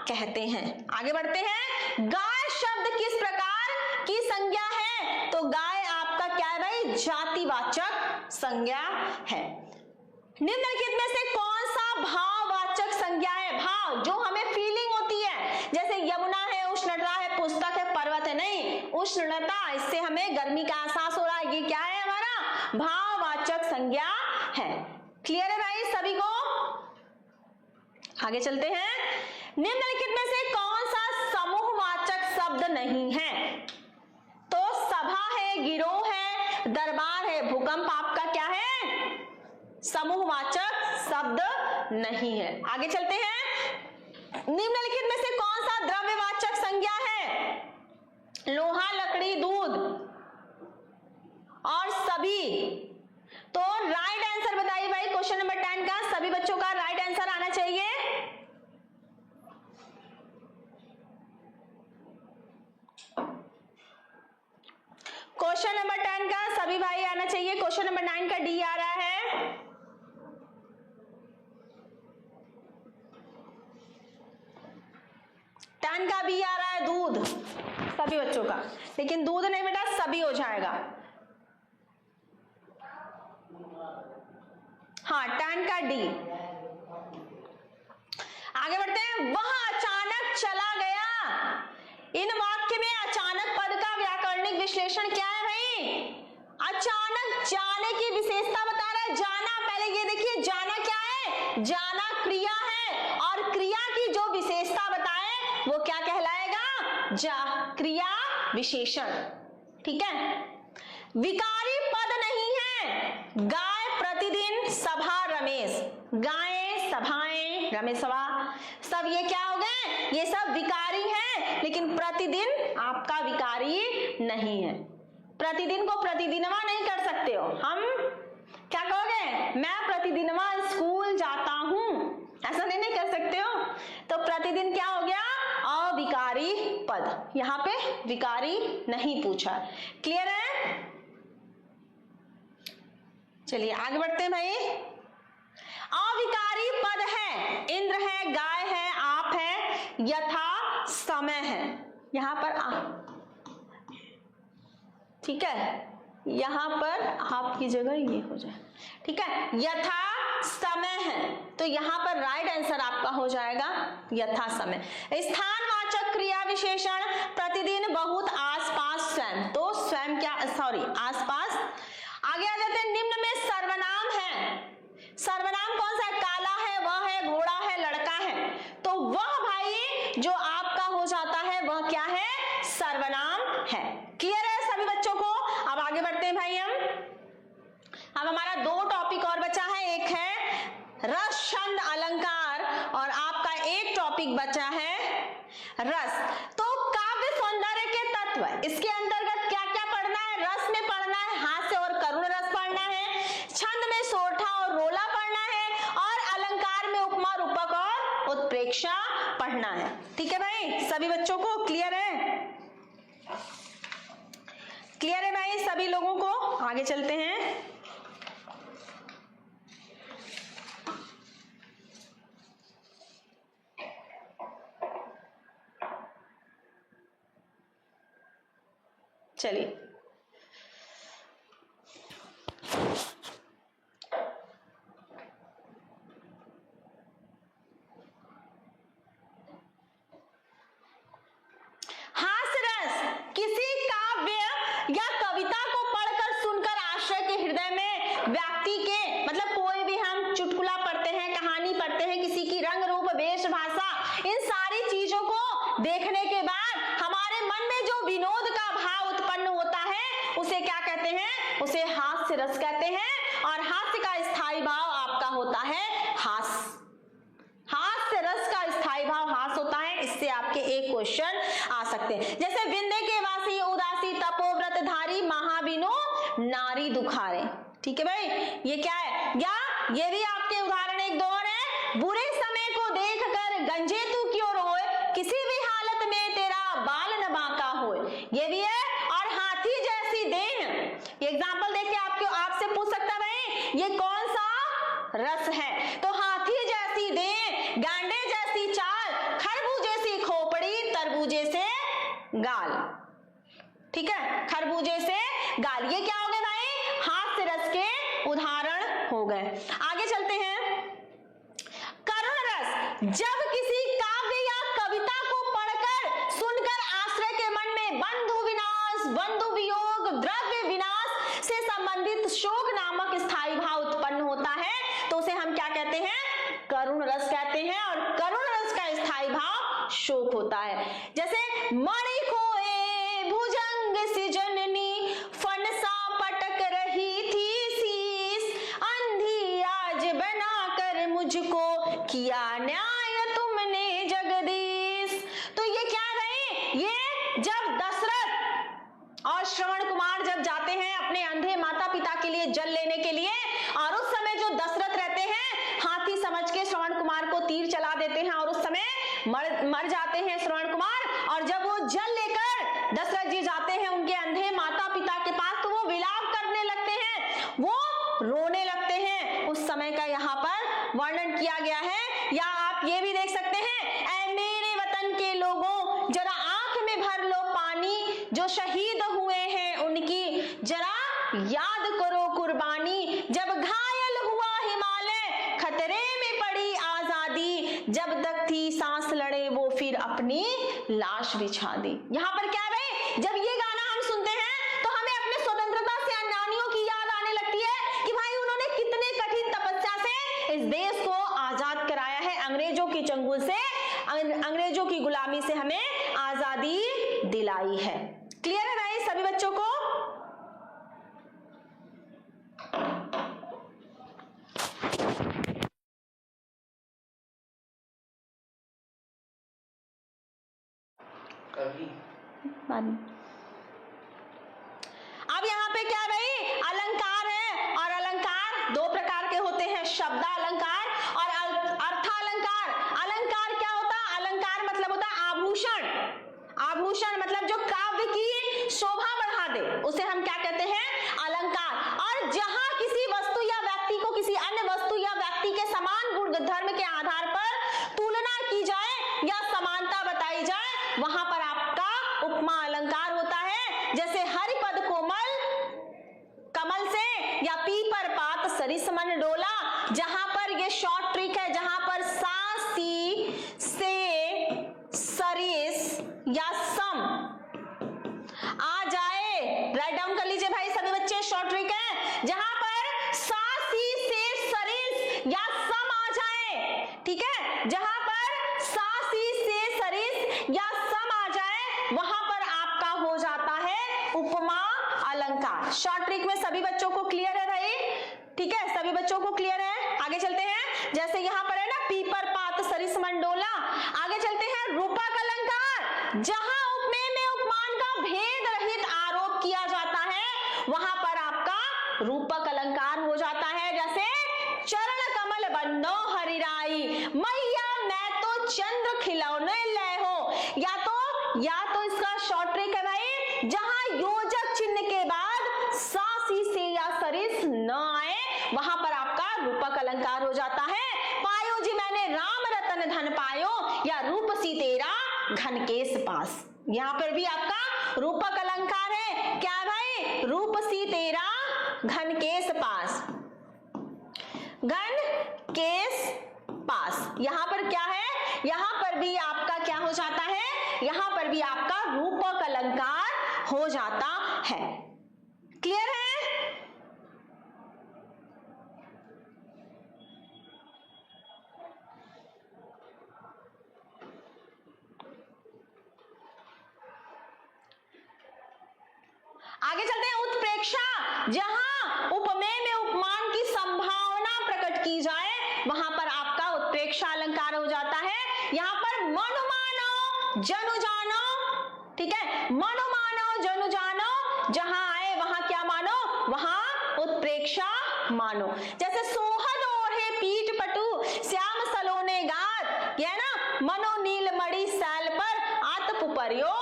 कहते हैं। आगे बढ़ते हैं। गाय शब्द किस प्रकार की संज्ञा है, तो गाय आपका क्या है भाई, जातिवाचक संज्ञा है। निम्नलिखित में से कौन सा भाववाचक संज्ञा है? भाव जो हमें फीलिंग होती है, जैसे यमुना है, उष्णता है, पुस्तक है, पर्वत है। नहीं, उष्णता, इससे हमें गर्मी का एहसास हो रहा है, ये क्या है, हमारा भाववाचक संज्ञा है। क्लियर है भाई सभी को? आगे चलते हैं। निम्नलिखित में से कौन सा समूहवाचक शब्द नहीं है? तो सभा है, गिरोह है, दरबार है, भूकंप आपका क्या है, समूहवाचक शब्द नहीं है। आगे चलते हैं। निम्नलिखित में से कौन सा द्रव्यवाचक संज्ञा है? लोहा, लकड़ी, दूध और सभी। तो राइट आंसर बताइए भाई, क्वेश्चन नंबर 10 का सभी बच्चों का राइट आंसर आना चाहिए। क्वेश्चन नंबर 10 का सभी भाई आना चाहिए। क्वेश्चन नंबर 9 का डी आ रहा है। टन का बी आ रहा है, दूध, सभी बच्चों का। लेकिन दूध नहीं बेटा, सभी हो जाएगा। हाँ, टन का डी। आगे बढ़ते हैं। वह अचानक चला गया। इन वाक्य में अचानक पद का व्याकरणिक विश्लेषण क्या है भाई? अचानक जाने की विशेषता बता रहा है। जाना, पहले ये देखिए, जाना क्या है, जाना क्रिया है, और क्रिया की जो विशेषता बताए वो क्या कहलाएगा, क्रिया विशेषण। ठीक है। विकारी पद नहीं है। गाय प्रतिदिन, सभा रमेश। गायें, सभाएं, रमेशवा, सब ये क्या हो गए? ये सब विकारी हैं, लेकिन प्रतिदिन आपका विकारी नहीं है। प्रतिदिन को प्रतिदिनवा नहीं कर सकते हो। हम क्या कहोगे? मैं प्रतिदिनवा स्कूल जाता हूं, ऐसा नहीं कर सकते हो। तो प्रतिदिन क्या हो गया? अविकारी पद। यहां पे विकारी नहीं पूछा। क्लियर है? चलिए आगे बढ़ते हैं भाई। अविकारी पद है, इंद्र है, गाय है, आप है, यथा समय है। यहां पर ठीक है, यहां पर आपकी जगह ये हो जाए, ठीक है, यथा समय है, तो यहां पर राइट आंसर आपका हो जाएगा यथा समय। स्थानवाचक क्रिया विशेषण प्रतिदिन, बहुत, आसपास, स्वयं। तो स्वयं क्या, सॉरी आसपास। आगे आ जाते हैं, निम्न में सर्वनाम है। सर्वनाम कौन सा है? काला है, वह है, घोड़ा है, लड़का है। तो वह भाई जो आपका हो जाता है वह क्या है? सर्वनाम है। क्लियर है सभी बच्चों को? अब आगे बढ़ते हैं भाई हम। अब हमारा 2 टॉपिक और बचा है, एक है रस, छंद, अलंकार, और आपका एक टॉपिक बचा है रस। तो काव्य सौंदर्य के तत्व, इसके अंतर्गत क्या क्या पढ़ना है? रस में पढ़ना है हास्य और करुण रस पढ़ना है, छंद में सोठा और रोला पढ़ना है, और अलंकार में उपमा, रूपक और उत्प्रेक्षा पढ़ना है। ठीक है भाई, सभी बच्चों को क्लियर है? क्लियर है भाई सभी लोगों को? आगे चलते हैं। चलिए किसी काव्य या कविता को पढ़कर सुनकर आश्रय के हृदय में व्यक्ति के, मतलब कोई भी हम चुटकुला पढ़ते हैं, कहानी पढ़ते हैं, किसी की रंग रूप वेशभाषा, इन सारी चीजों को देखने के बाद हमारे मन में जो विनोद का भाव उत्पन्न होता है उसे क्या कहते हैं? उसे हास्य रस कहते हैं। और हास्य का स्थायी भाव आपका होता है हास्य। हास्य रस का स्थायी भाव हास होता है। इससे आपके एक क्वेश्चन आ सकते हैं, जैसे विंध्य के वासी, उदासी, तपोव्रत धारी, महाबिनो, नारी दुखारे। ठीक है भाई, ये क्या है? या ये भी आपके उदाहरण एक दो और है। बुरे समय को देखकर गंजे तू क्यों रोए, किसी भी हालत में तेरा बाल न बांका होए, ये भी है। और हाथी जैसी देह, एग्जाम्पल देख के आपसे पूछ सकता है भाई ये कौन सा रस है? तो हाथी जैसी देह, गांडे जैसी चाल, खरबूजे सी खोपड़ी, तरबूजे से गाल। ठीक है, खरबूजे से गाल, ये क्या हो गए भाई? हास्य रस के उदाहरण हो गए। आगे चलते हैं। करुण रस, जब किसी काव्य या कविता को पढ़कर सुनकर आश्रय के मन में बंधु विनाश, बंधु वियोग, द्रव्य विनाश से संबंधित शोक नामक स्थायी भाव उत्पन्न होता है, तो उसे हम क्या कहते हैं? करुण रस कहते हैं। और करुण रस का स्थायी भाव शोक होता है। जैसे मणि खोए भुजंग सी जननी, फनसा पटक रही थी शीस, अंधी आज बनाकर मुझको किया न्याय तुमने जगदीश। तो ये क्या है? ये जब दशरथ और श्रवण कुमार जब जाते हैं अपने अंधे माता पिता के लिए जल लेने के लिए, और उस समय जो दशरथ रहते हैं हाथी समझ के श्रवण कुमार को तीर चला देते हैं और उस समय मर जाते हैं श्रवण कुमार। और जब वो जल लेकर दशरथ जी जाते हैं उनके अंधे माता पिता के पास, तो वो विलाप करने लगते हैं, वो रोने लगते हैं। उस समय का यहाँ पर वर्णन किया गया है। या आप ये भी देख सकते हैं, ऐ मेरे वतन के लोगों जरा आंख में भर लो पानी, जो शहीद हुए हैं उनकी जरा याद करो कुर्बानी, जब घायल हुआ हिमालय खतरे में पड़ी आजादी, जब तक थी सांस लड़े वो फिर अपनी लाश बिछा दी। यहाँ पर क्या है भाई? जब ये गाना हम सुनते हैं तो हमें अपने स्वतंत्रता सेनानियों की याद आने लगती है कि भाई उन्होंने कितने कठिन तपस्या से इस देश को आजाद कराया है, अंग्रेजों की चंगुल से, अंग्रेजों की गुलामी से हमें आजादी दिलाई है। क्लियर है भाई सभी बच्चों को? अब यहाँ पे क्या है भाई, अलंकार है, और अलंकार दो प्रकार के होते हैं, शब्द अलंकार और अर्थ अलंकार। अलंकार क्या होता है, अलंकार मतलब होता है आभूषण। आभूषण मतलब जो काव्य की शोभा बढ़ा दे, उसे हम क्या कहते हैं, अलंकार। और जहां किसी वस्तु या व्यक्ति को किसी अन्य वस्तु या व्यक्ति के समान गुण धर्म के आधार पर तुलना की जाए या समानता बताई जाए, वहां पर आपका उपमा अलंकार होता है। जैसे हरिपद कोमल कमल से, या पीपर पात सरिस मन डोला। जहां पर ये शॉर्ट ट्रिक है, जहां पर सा सी से सरिस या सम आ जाए, राइट डाउन कर लीजिए भाई सभी बच्चे, शॉर्ट ट्रिक है। जहां पर सा सी से सरिस या सम आ जाए, ठीक है, जहां पर सा सी से सरिस या सम आ जाए, वहां पर आपका हो जाता है उपमा अलंकार। शॉर्ट ट्रिक में सभी बच्चों को क्लियर है भाई, ठीक है, सभी बच्चों को क्लियर है। आगे चलते हैं, जैसे यहां पर है ना पीपर पात सरिस मंडोला। आगे चलते हैं रूपक अलंकार, जहां उपमेय में उपमान का भेद रहित आरोप किया जाता है, वहां पर आपका रूपक अलंकार हो जाता है। जैसे चरण कमल बन्नो हरिराई, मैया मैं तो चंद्र खिलौने ले हो। या तो इसका शॉर्ट ट्रिक है भाई, जहां योजक चिन्ह के बाद सा सी से या सरिस न आए, वहां पर आपका रूपक अलंकार हो जाता है। पायो जी मैंने राम रतन धन पायो, या रूप सी तेरा घन केस पास। यहां पर भी आपका रूपक अलंकार है, क्या है भाई, रूप सी तेरा घन केस पास, घन केस पास। यहां पर क्या है, यहां पर भी आपका क्या हो जाता है, यहां पर भी आपका रूपक अलंकार हो जाता है। क्लियर है? आगे चलते हैं, उत्प्रेक्षा, जहां उपमेय में उपमान की संभावना प्रकट की जाए, वहां पर आपका उत्प्रेक्षा अलंकार हो जाता है। यहां पर मनु मानो जनु जानो, ठीक है, मनु मानो जनु जानो, जहां आए वहां क्या मानो, वहां उत्प्रेक्षा मानो। जैसे सोहद ओढ़े पीठ पटु श्याम सलोने गात, यह ना मनो नील मणि सैल पर आतप पर्यो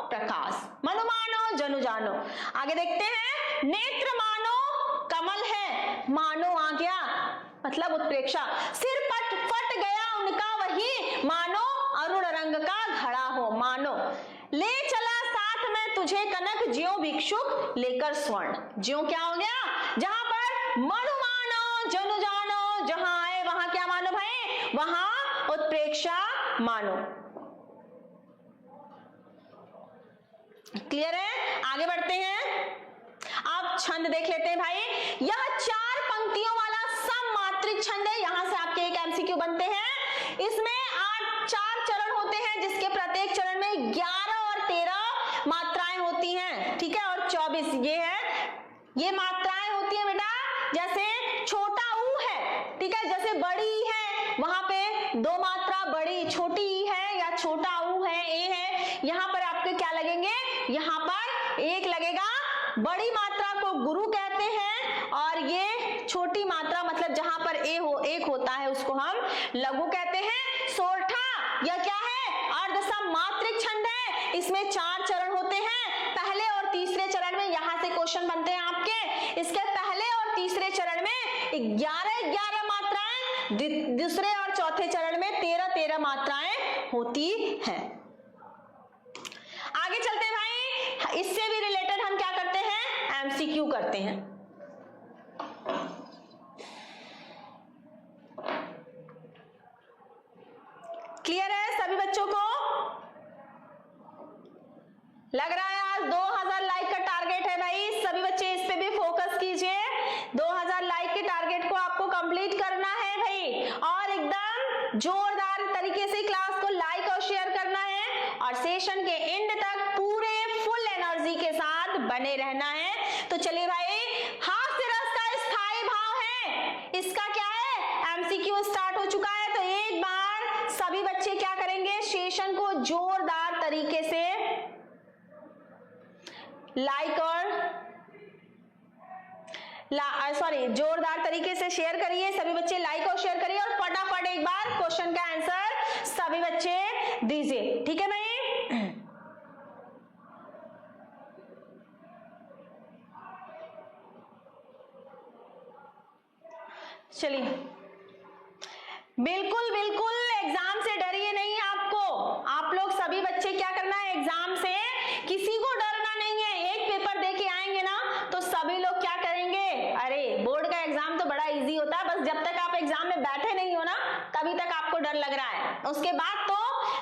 प्रकाश। मनु मानो जनु जानो। आगे देखते हैं, नेत्र मानो कमल है, मानो आ गया मतलब उत्प्रेक्षा। सिर फट गया उनका वही, मानो अरुण रंग का घड़ा हो, मानो। ले चला साथ में तुझे कनक ज्यों भिक्षुक लेकर स्वर्ण। ज्यों क्या हो गया, जहां पर मनु मानो जनु जानो, जहां आए वहां क्या मानो भाई, वहां उत्प्रेक्षा मानो। क्लियर है? आगे बढ़ते हैं, आप छंद देख लेते हैं भाई। यह 4 पंक्तियों वाला सममात्रिक छंद है, यहां से आपके एक एमसीक्यू बनते हैं। इसमें 4 चरण होते हैं, जिसके प्रत्येक चरण में 11 और 13 मात्राएं होती हैं, ठीक है, और 24 ये मात्राएं होती है बेटा। जैसे छोटा ऊ है, ठीक है, जैसे बड़ी है, वहां पे 2 मात्रा बड़ी, छोटी है या छोटा ऊ है, ए है, यहां पर आपके क्या लगेंगे, यहां पर 1 लगेगा। बड़ी मात्रा को गुरु कहते हैं, और ये छोटी मात्रा मतलब जहां पर एक होता है उसको हम लघु कहते हैं। सोरठा यह क्या है, अर्ध सममात्रिक छंद है, इसमें 4 चरण होते हैं। पहले और तीसरे चरण में यहां से क्वेश्चन बनते हैं आपके। इसके पहले और तीसरे चरण में 11 मात्राएं, दूसरे और चौथे चरण में 13 मात्राएं होती हैं। आगे चलते हैं भाई, इससे भी रिलेटेड हम क्या करते हैं, एमसीक्यू करते हैं। क्लियर है सभी बच्चों को? लग रहा है आज 2000 लाइक का टारगेट है भाई, सभी बच्चे इस पे भी फोकस कीजिए। 2000 लाइक के टारगेट को आपको कंप्लीट करना है भाई, और एकदम जोरदार तरीके से क्लास को लाइक और शेयर करना है, और सेशन के एंड तक पूरे फुल एनर्जी के साथ बने रहना है। तो चलिए भाई, हास्य रस का स्थायी भाव है, इसका क्या है, एमसीक्यू स्टार्ट हो चुका है। तो एक बार सभी बच्चे क्या करेंगे, सेशन को जोरदार तरीके से लाइक और जोरदार तरीके से शेयर करिए सभी बच्चे, लाइक और शेयर करिए और फटाफट एक बार क्वेश्चन का आंसर सभी बच्चे दीजिए। ठीक है भाई, चलिए बिल्कुल बिल्कुल एग्जाम से डरिए नहीं। आपको, आप लोग सभी बच्चे क्या करना है, एग्जाम से किसी को डरना नहीं है। एक पेपर दे के आएंगे ना तो सभी लोग क्या करेंगे, अरे बोर्ड का एग्जाम तो बड़ा इजी होता है, बस जब तक आप एग्जाम में बैठे नहीं हो ना तभी तक आपको डर लग रहा है, उसके बाद तो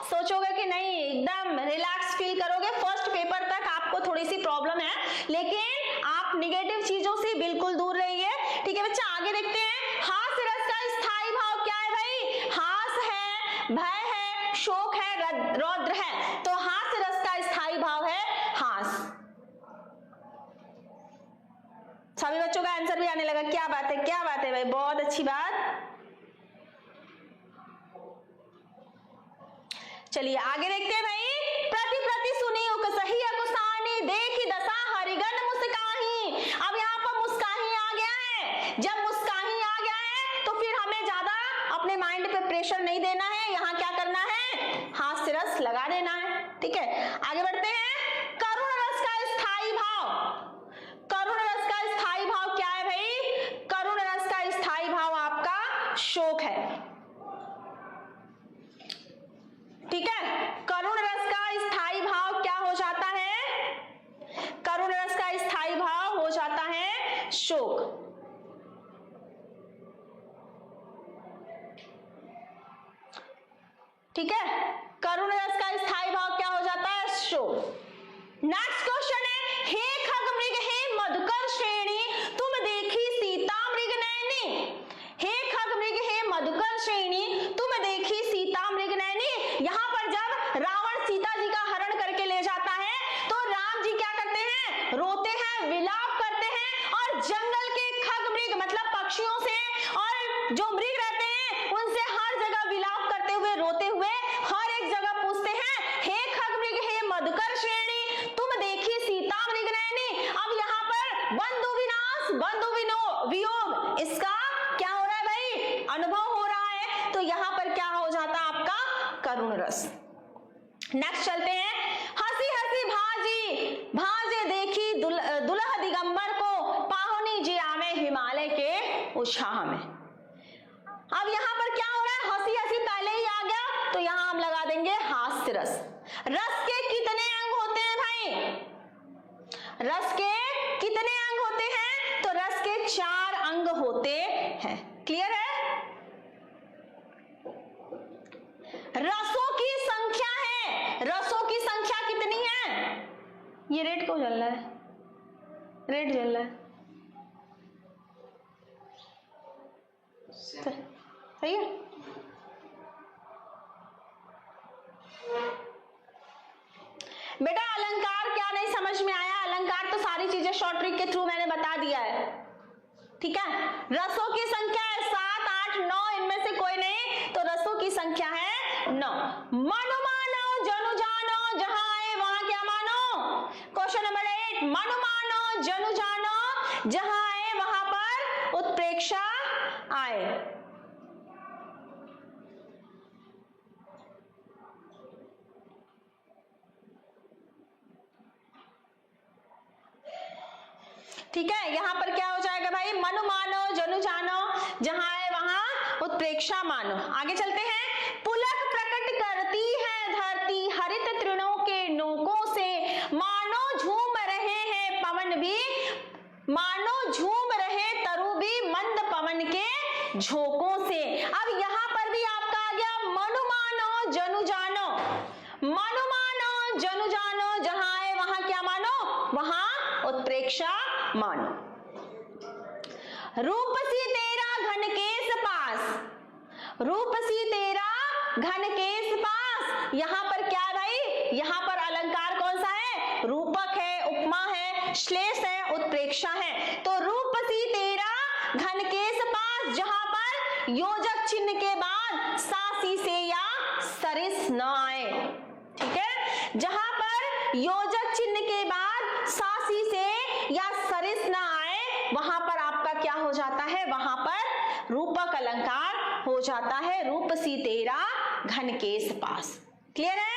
सोचोगे कि नहीं, एकदम रिलैक्स फील करोगे। फर्स्ट पेपर तक आपको थोड़ी सी प्रॉब्लम है, लेकिन आप निगेटिव चीजों से बिल्कुल दूर रहिए। ठीक है बच्चा, आगे देखते हैं। हास्य रस का स्थायी भाव क्या है भाई, हास है, भय है, शोक है, रौद्र है, तो हास्य रस का स्थायी भाव है हास। सभी बच्चों का आंसर भी आने लगा, क्या बात है, क्या बात है भाई, बहुत अच्छी बात। चलिए आगे देखते हैं भाई। प्रति प्रति सुनी उकसही अकुसानी, देखी दशा हरिगन मुस्काही। अब यहाँ पर मुस्काही आ गया है, जब मुस्काही आ गया है तो फिर हमें ज्यादा अपने माइंड पे प्रेशर नहीं देना है, यहाँ क्या करना है, हास्य रस लगा देना है। ठीक है आगे बढ़ते हैं। करुण रस का स्थायी भाव, करुण रस का स्थायी भाव क्या है भाई, करुण रस का स्थायी भाव आपका शोक है। ठीक है, करुण रस का स्थायी भाव क्या हो जाता है, करुण रस का स्थायी भाव हो जाता है शोक। ठीक है, करुण रस का स्थायी भाव क्या हो जाता है, शोक। नेक्स्ट क्वेश्चन है, हे खग मृग हे मधुकर श्रेणी, तुम देखी सीता मृग नैनी। हे खग मृग हे मधुकर श्रेणी, तुम देखी सीता मृग नैनी। यहाँ पर जब रावण सीता जी का हरण करके ले जाता है तो राम जी क्या करते हैं, रोते हैं, विलाप करते हैं, और जंगल के खग मृग मतलब पक्षियों से और जो मृग रहते हैं उनसे हर जगह विलाप करते हुए, रोते हुए हर एक जगह पूछते हैं, हे खग मृग हे मधुकर श्रेणी, तुम देखी सीता मृग नैनी। अब यहाँ पर बंधु विनाश, बंधु वियोग, इसका क्या हो रहा है भाई, अनुभव हो रहा है, तो यहाँ पर क्या हो जाता है आपका करुण रस। नेक्स्ट चलते हैं। हंसी हंसी भाजी भाजे देखी दुल्ह दिगंबर को, पाहुनी जी आवे हिमालय के उत्साह में। अब यहाँ पर क्या हो रहा है, हंसी हंसी पहले ही आ गया तो यहाँ हम लगा देंगे हास्य रस। रस के कितने अंग होते हैं भाई, रस के कितने अंग होते हैं, तो रस के 4 अंग होते हैं। क्लियर है, रसों की संख्या है, रसों की संख्या कितनी है, ये रेड क्यों जल रहा है, रेड जल रहा है, सही है। बेटा अलंकार क्या नहीं समझ में आया, अलंकार तो सारी चीजें शॉर्ट ट्रिक के थ्रू मैंने बता दिया है। ठीक है, रसों की संख्या है 7, 8, 9, इनमें से कोई नहीं, तो रसों की संख्या है 9। मनु मानो जनु जानो, जहां आए वहां क्या मानो। क्वेश्चन नंबर 8, मनु मानो जनु जानो, जहां आए वहां पर उत्प्रेक्षा आए। ठीक है, यहां पर क्या हो जाएगा भाई, मनु मानो जनु जानो, जहां है वहां उत्प्रेक्षा मानो। आगे चलते हैं। पुलक प्रकट करती है धरती हरित तृणों के नोकों से, मानो झूम रहे हैं पवन भी, मानो झूम रहे तरु भी मंद पवन के झोंकों से। अब यहां पर भी आपका आ गया मनु मानो जनु जानो, मनु मानो जनु जानो, जहां है वहां क्या मानो, वहां उत्प्रेक्षा मानो। रूप सी तेरा घन केस पास, रूप सी तेरा घन केस पास, यहां पर क्या है भाई, यहां पर अलंकार कौन सा है, रूपक है, उपमा है, श्लेष है, उत्प्रेक्षा है। तो रूप सी तेरा घन केस पास, जहां पर योजक चिन्ह के बाद सासी से या सरिस न आए। ठीक है, जहां पर योजक चिन्ह के बाद सासी से या सरिस ना आए, वहां पर आपका क्या हो जाता है, वहां पर रूपक अलंकार हो जाता है, रूप सी तेरा घन केस पास। क्लियर है?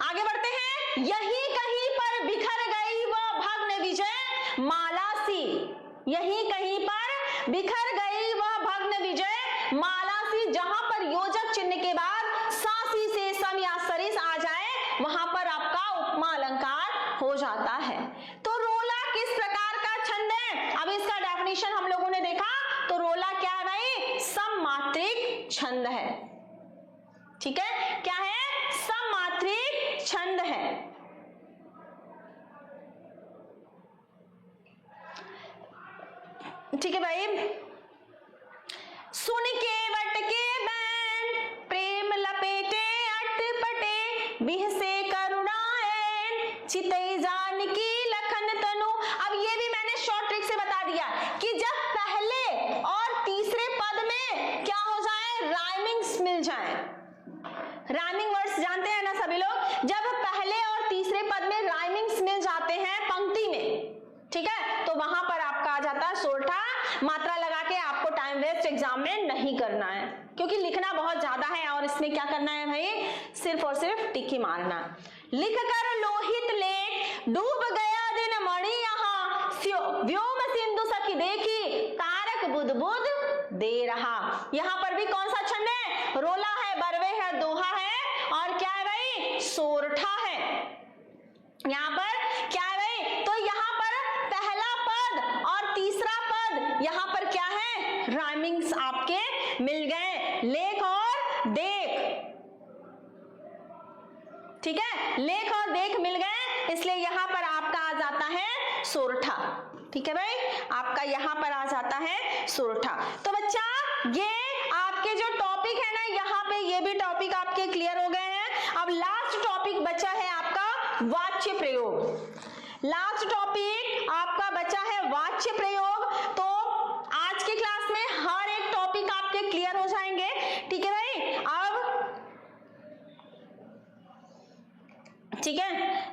आगे बढ़ते हैं। यही कहीं पर बिखर गई वह भग्न विजय माला सी, यही कहीं पर बिखर गई वह भग्न विजय माला सी, जहां पर योजक चिन्ह के बाद सासी से सम या सरिस आ जाए, वहां पर आपका उपमा अलंकार हो जाता है। तो रोला किस प्रकार का छंद है? अब इसका डेफिनेशन हम लोगों ने देखा, तो रोला क्या है भाई? सममात्रिक छंद है। ठीक है, क्या है? सममात्रिक छंद है। ठीक है भाई। सुन के वट के बैन प्रेम लपेटे अटपटे बिहसे करुणाएं चितई जानकी लखन तनु। अब ये भी मैंने शॉर्ट ट्रिक से बता दिया कि जब पहले और तीसरे पद में क्या हो जाए, राइमिंग्स मिल जाए। राइमिंग वर्ड्स जानते हैं ना सभी लोग? जब पहले और तीसरे पद में राइमिंग्स मिल जाते हैं पंक्ति में, ठीक है, तो वहां पर आपका आ जाता है सोरठा। मात्रा लगा के आपको टाइम वेस्ट एग्जाम में नहीं करना है, क्योंकि लिखना बहुत ज्यादा है और इसमें क्या करना है भाई, सिर्फ और सिर्फ टिक्की मारना। लिख कर लोहित लेख डूब गया दिन मणि यहाँ व्योम सिंधु सखी देखी तारक बुध बुध दे रहा। यहाँ पर भी कौन सा छंद है? रोला है, बरवे है, दोहा है और क्या है भाई, सोरठा है। यहाँ पर क्या है भाई, तो यहाँ पर पहला पद और तीसरा पद यहाँ पर क्या है, राइमिंग्स आपके मिल गए, लेख और देख। ठीक है, लेख और देख मिल गए, इसलिए यहाँ पर आपका आ जाता है सोरठा। ठीक है भाई, आपका यहाँ पर आ जाता है सोरठा। तो बच्चा ये आपके जो टॉपिक है ना, यहाँ पे ये भी टॉपिक आपके क्लियर हो गए हैं। अब लास्ट टॉपिक बचा है आपका वाच्य प्रयोग। लास्ट टॉपिक आपका बचा है वाच्य प्रयोग। तो आज की क्लास में हर एक टॉपिक आपके क्लियर हो जाएंगे। ठीक है भाई, अब ठीक है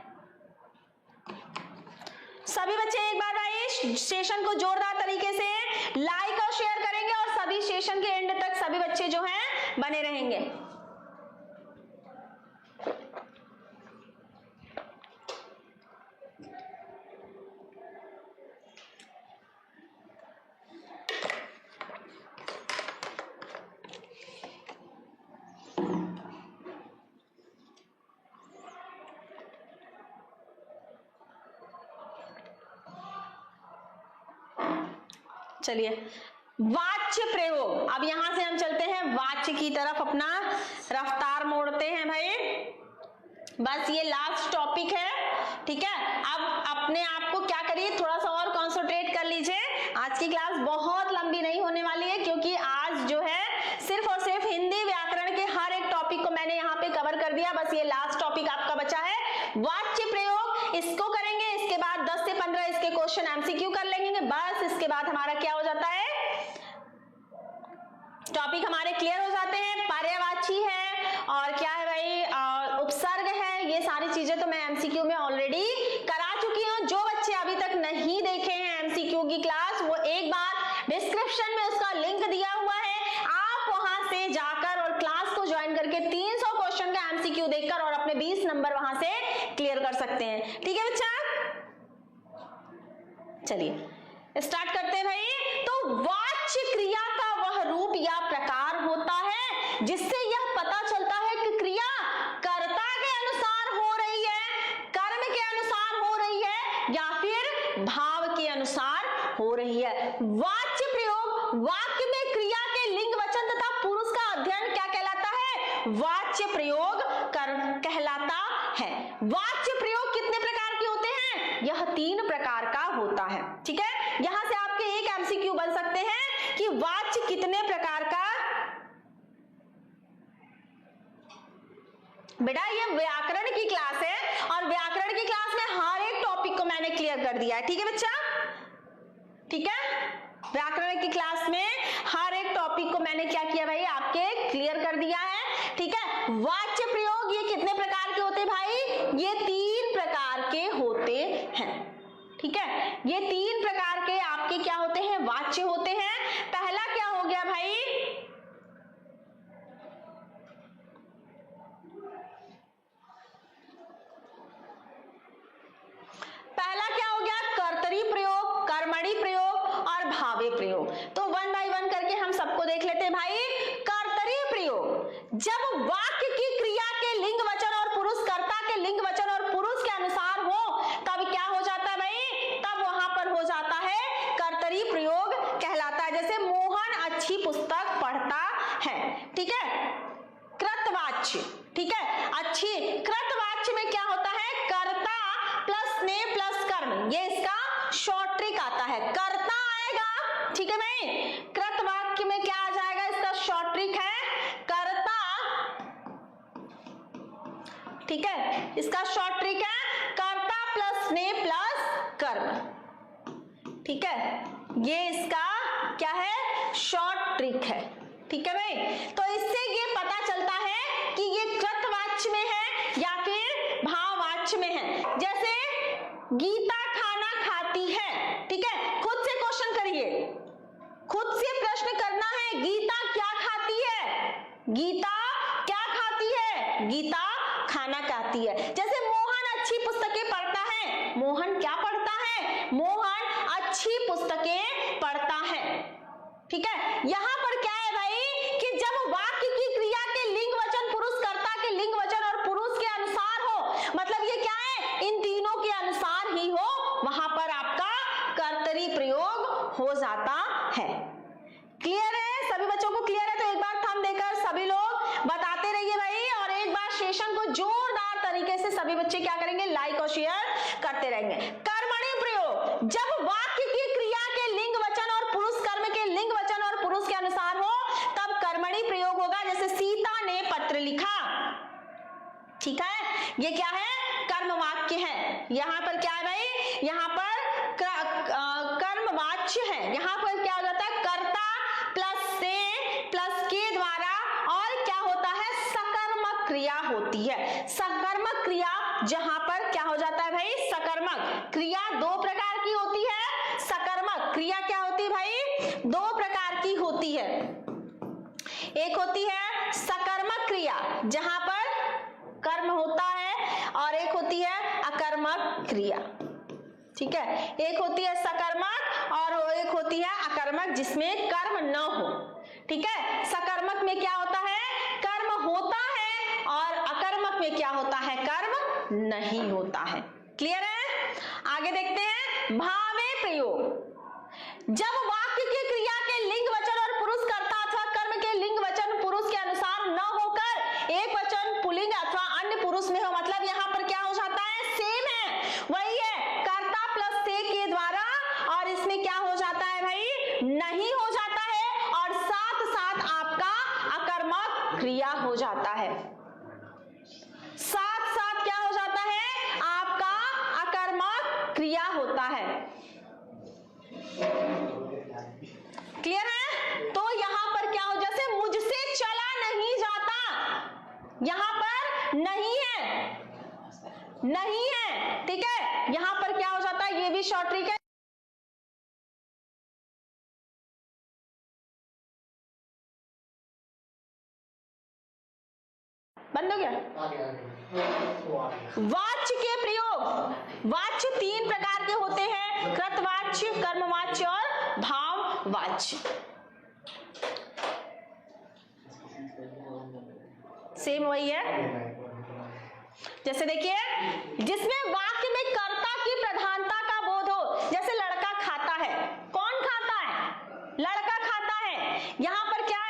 सभी बच्चे एक बार भाई सेशन को जोरदार तरीके से लाइक और शेयर करेंगे और सभी सेशन के एंड तक सभी बच्चे जो हैं बने रहेंगे। चलिए, वाच्य प्रयोग। अब यहां से हम चलते हैं वाच्य की तरफ, अपना रफ्तार मोड़ते हैं भाई। बस ये लास्ट टॉपिक है। ठीक है, अब अपने आप को क्या करिए, थोड़ा सा और कंसंट्रेट कर लीजिए। आज की क्लास बहुत लंबी नहीं होने वाली है, क्योंकि आज जो है सिर्फ और सिर्फ हिंदी व्याकरण के हर एक टॉपिक को मैंने यहाँ पे कवर कर दिया। बस ये लास्ट टॉपिक आपका बचा है वाच्य प्रयोग, इसको करेंगे। इसके बाद 10 से 15 इसके क्वेश्चन एमसीक्यू कर लेंगे। बस इसके बाद हमारा क्या हो जाता है, टॉपिक हमारे क्लियर हो जाते हैं। पर्यायवाची है और क्या है भाई, उपसर्ग है। ये सारी चीजें तो मैं एमसीक्यू में ऑलरेडी करा चुकी हूँ। जो बच्चे अभी तक नहीं देखे हैं एमसीक्यू की क्लास, वो एक बार डिस्क्रिप्शन में उसका लिंक दिया हुआ है, आप वहां से जाकर और क्लास को ज्वाइन करके 300 क्वेश्चन का एमसीक्यू देखकर और अपने 20 नंबर वहां से क्लियर कर सकते हैं। ठीक है बच्चा, चलिए स्टार्ट करते हैं भाई। तो वाच्य क्रिया का वह रूप या प्रकार होता है जिससे यह पता चलता है कि क्रिया कर्ता के अनुसार हो रही है, कर्म के अनुसार हो रही है या फिर भाव के अनुसार हो रही है। वाच्य प्रयोग, वाक्य में क्रिया के लिंग वचन तथा पुरुष का अध्ययन क्या कहलाता है, वाच्य प्रयोग कहलाता है। वाच्य प्रयोग कितने प्रकार के होते हैं, यह 3 प्रकार का होता है। ठीक है, यहां से आपके एक एमसीक्यू बन सकते हैं कि वाच्य कितने प्रकार का। बेटा ये व्याकरण की क्लास है और व्याकरण की क्लास में हर एक टॉपिक को मैंने क्लियर कर दिया है। ठीक है बच्चा, ठीक है। व्याकरण की क्लास में हर एक टॉपिक को मैंने क्या किया भाई, आपके क्लियर कर दिया है। ठीक है, वाच्य प्रयोग ये कितने प्रकार के होते हैं भाई, ये 3 प्रकार के होते हैं। ठीक है, ये 3 प्रकार के आपके क्या होते हैं, वाच्य होते हैं। पहला क्या हो गया भाई, पहला क्या हो गया, कर्तरी प्रयोग, कर्मणी प्रयोग और भावे प्रयोग। तो 1 बाय 1 करके हम सबको देख लेते हैं भाई। कर्तरी प्रयोग, जब वाक्य की क्रिया के लिंग वचन और पुरुष, कर्ता के लिंग वचन और पुरुष के अनुसार हो, तब क्या हो जाता है भाई, तब वहां पर हो जाता है कर्तरी प्रयोग कहलाता है। जैसे मोहन अच्छी पुस्तक पढ़ता है। ठीक है, कृतवाच्य, ठीक है, अच्छी, कृतवाच्य में क्या होता है, कर्ता प्लस ने प्लस कर्म, ये इसका शॉर्ट ट्रिक आता है, कर्ता आएगा। ठीक है भाई, कृत वाक्य में क्या आ जाएगा, इसका शॉर्ट ट्रिक है कर्ता। ठीक है, इसका शॉर्ट ट्रिक है कर्ता प्लस ने प्लस कर्म। ठीक है, ये इसका क्या है, शॉर्ट ट्रिक है। ठीक है भाई, तो इससे ये पता चलता है कि ये कृतवाच्य में है या फिर भाववाच्य में है। जैसे गीता खाना खाती है। ठीक है, खुद से क्वेश्चन करिए, खुद से प्रश्न करना है, गीता क्या खाती है, गीता क्या खाती है, गीता खाना खाती है। जैसे मोहन अच्छी पुस्तकें पढ़ता है, मोहन क्या पढ़ता है, मोहन अच्छी पुस्तकें पढ़ता है। ठीक है, यहां पर क्या है भाई कि जब वाक्य की क्रिया के लिंग वचन, पुरुष कर्ता के लिंग वचन और पुरुष के अनुसार हो, मतलब ये क्या है, इन तीनों के अनुसार ही हो, वहां पर आपका कर्तरी प्रयोग हो जाता है। क्लियर है, सभी बच्चों को क्लियर है? तो एक बार थंब देकर सभी लोग बताते रहिए भाई, और एक बार सेशन को जोरदार तरीके से सभी बच्चे क्या करेंगे, लाइक और शेयर करते रहेंगे। कर्मणी प्रयोग, जब वाक्य की क्रिया के लिंग वचन और पुरुष कर्म के लिंग वचन और पुरुष के अनुसार हो, तब कर्मणी प्रयोग होगा। जैसे सीता ने पत्र लिखा। ठीक है, ये क्या है, कर्म वाक्य है। यहां पर क्या है भाई, यहां पर कर्म वाच्य है। यहां पर क्या हो जाता है, कर्ता प्लस से प्लस के द्वारा, और क्या होता है, सकर्मक क्रिया होती है। सकर्मक क्रिया जहां पर क्या हो जाता है भाई, सकर्मक क्रिया 2 प्रकार की होती है। सकर्मक क्रिया क्या होती है भाई, 2 प्रकार की होती है। एक होती है सकर्मक क्रिया जहां पर कर्म होता है, और एक होती है अकर्मक क्रिया। ठीक है, एक होती है सकर्मक और एक होती है अकर्मक जिसमें कर्म न हो। ठीक है, सकर्मक में क्या होता है, कर्म होता है, और अकर्मक में क्या होता है, कर्म नहीं होता है। क्लियर है, आगे देखते हैं। भावे प्रयोग, जब वाक्य की क्रिया के लिंग वचन और पुरुष कर्ता अथवा कर्म के लिंग वचन पुरुष के अनुसार न होकर एक वचन पुल्लिंग अथवा अन्य पुरुष में हो, मतलब यहां पर क्या हो जाता है, सेम है, वही है, कर्ता प्लस से के द्वारा, और इसमें क्या हो जाता है भाई, नहीं हो जाता है, और साथ साथ आपका अकर्मक क्रिया हो जाता है। साथ साथ क्या हो जाता है, आपका अकर्मक क्रिया होता है। क्लियर है, तो यहां पर क्या हो, जैसे मुझसे चला नहीं जाता, यहां पर नहीं है, नहीं है। ठीक है, यहां पर क्या हो जाता है, ये भी शॉर्ट ट्रिक है। बंद हो गया। वाच्य के प्रयोग, वाच्य 3 प्रकार के होते हैं, कृतवाच्य, कर्मवाच्य और भाववाच्य। सेम वही है। जैसे देखिए, जिसमें वाक्य में कर्ता की प्रधानता का बोध हो, जैसे लड़का खाता है, कौन खाता है, लड़का खाता है। यहां पर क्या है,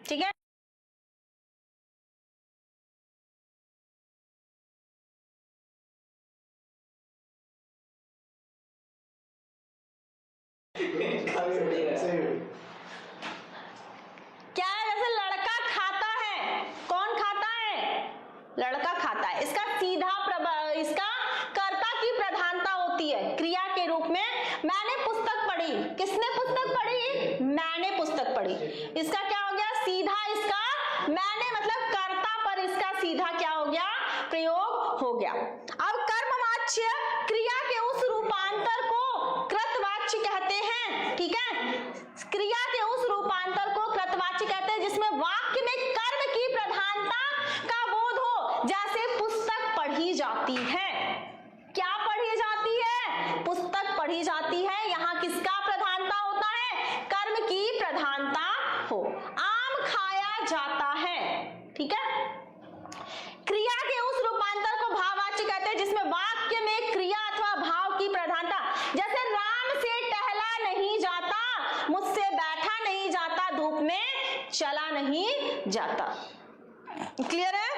ठीक है। क्या है? जैसे लड़का खाता है, कौन खाता है? लड़का खाता है। इसका इसका कर्ता की प्रधानता होती है क्रिया के रूप में। मैंने पुस्तक पढ़ी, किसने पुस्तक पढ़ी? मैंने पुस्तक पढ़ी। इसका क्या हो गया? सीधा इसका मैंने मतलब कर्ता पर इसका सीधा क्या हो गया? प्रयोग हो गया। अब कर्मवाच्य क्रिया के उस रूपांतर को कृतवाच्य कहते हैं, ठीक है? क्रिया के उस रूपांतर को कृतवाच्य कहते हैं जिसमें वाक्य में कर्म की प्रधानता का बोध हो। जैसे पुस्तक पढ़ी जाती है। क्या पढ़ी जाती है? पुस्तक पढ़ी जाती है। यहां किसका प्रधानता होता है? कर्म की प्रधानता हो। आम खाया जाता है, ठीक है? क्रिया के उस रूपांतर को भाववाच्य कहते हैं जिसमें वाक्य में क्रिया अथवा भाव की प्रधानता। जैसे राम से टहला नहीं जाता, मुझसे बैठा नहीं जाता, धूप में चला नहीं जाता। क्लियर है?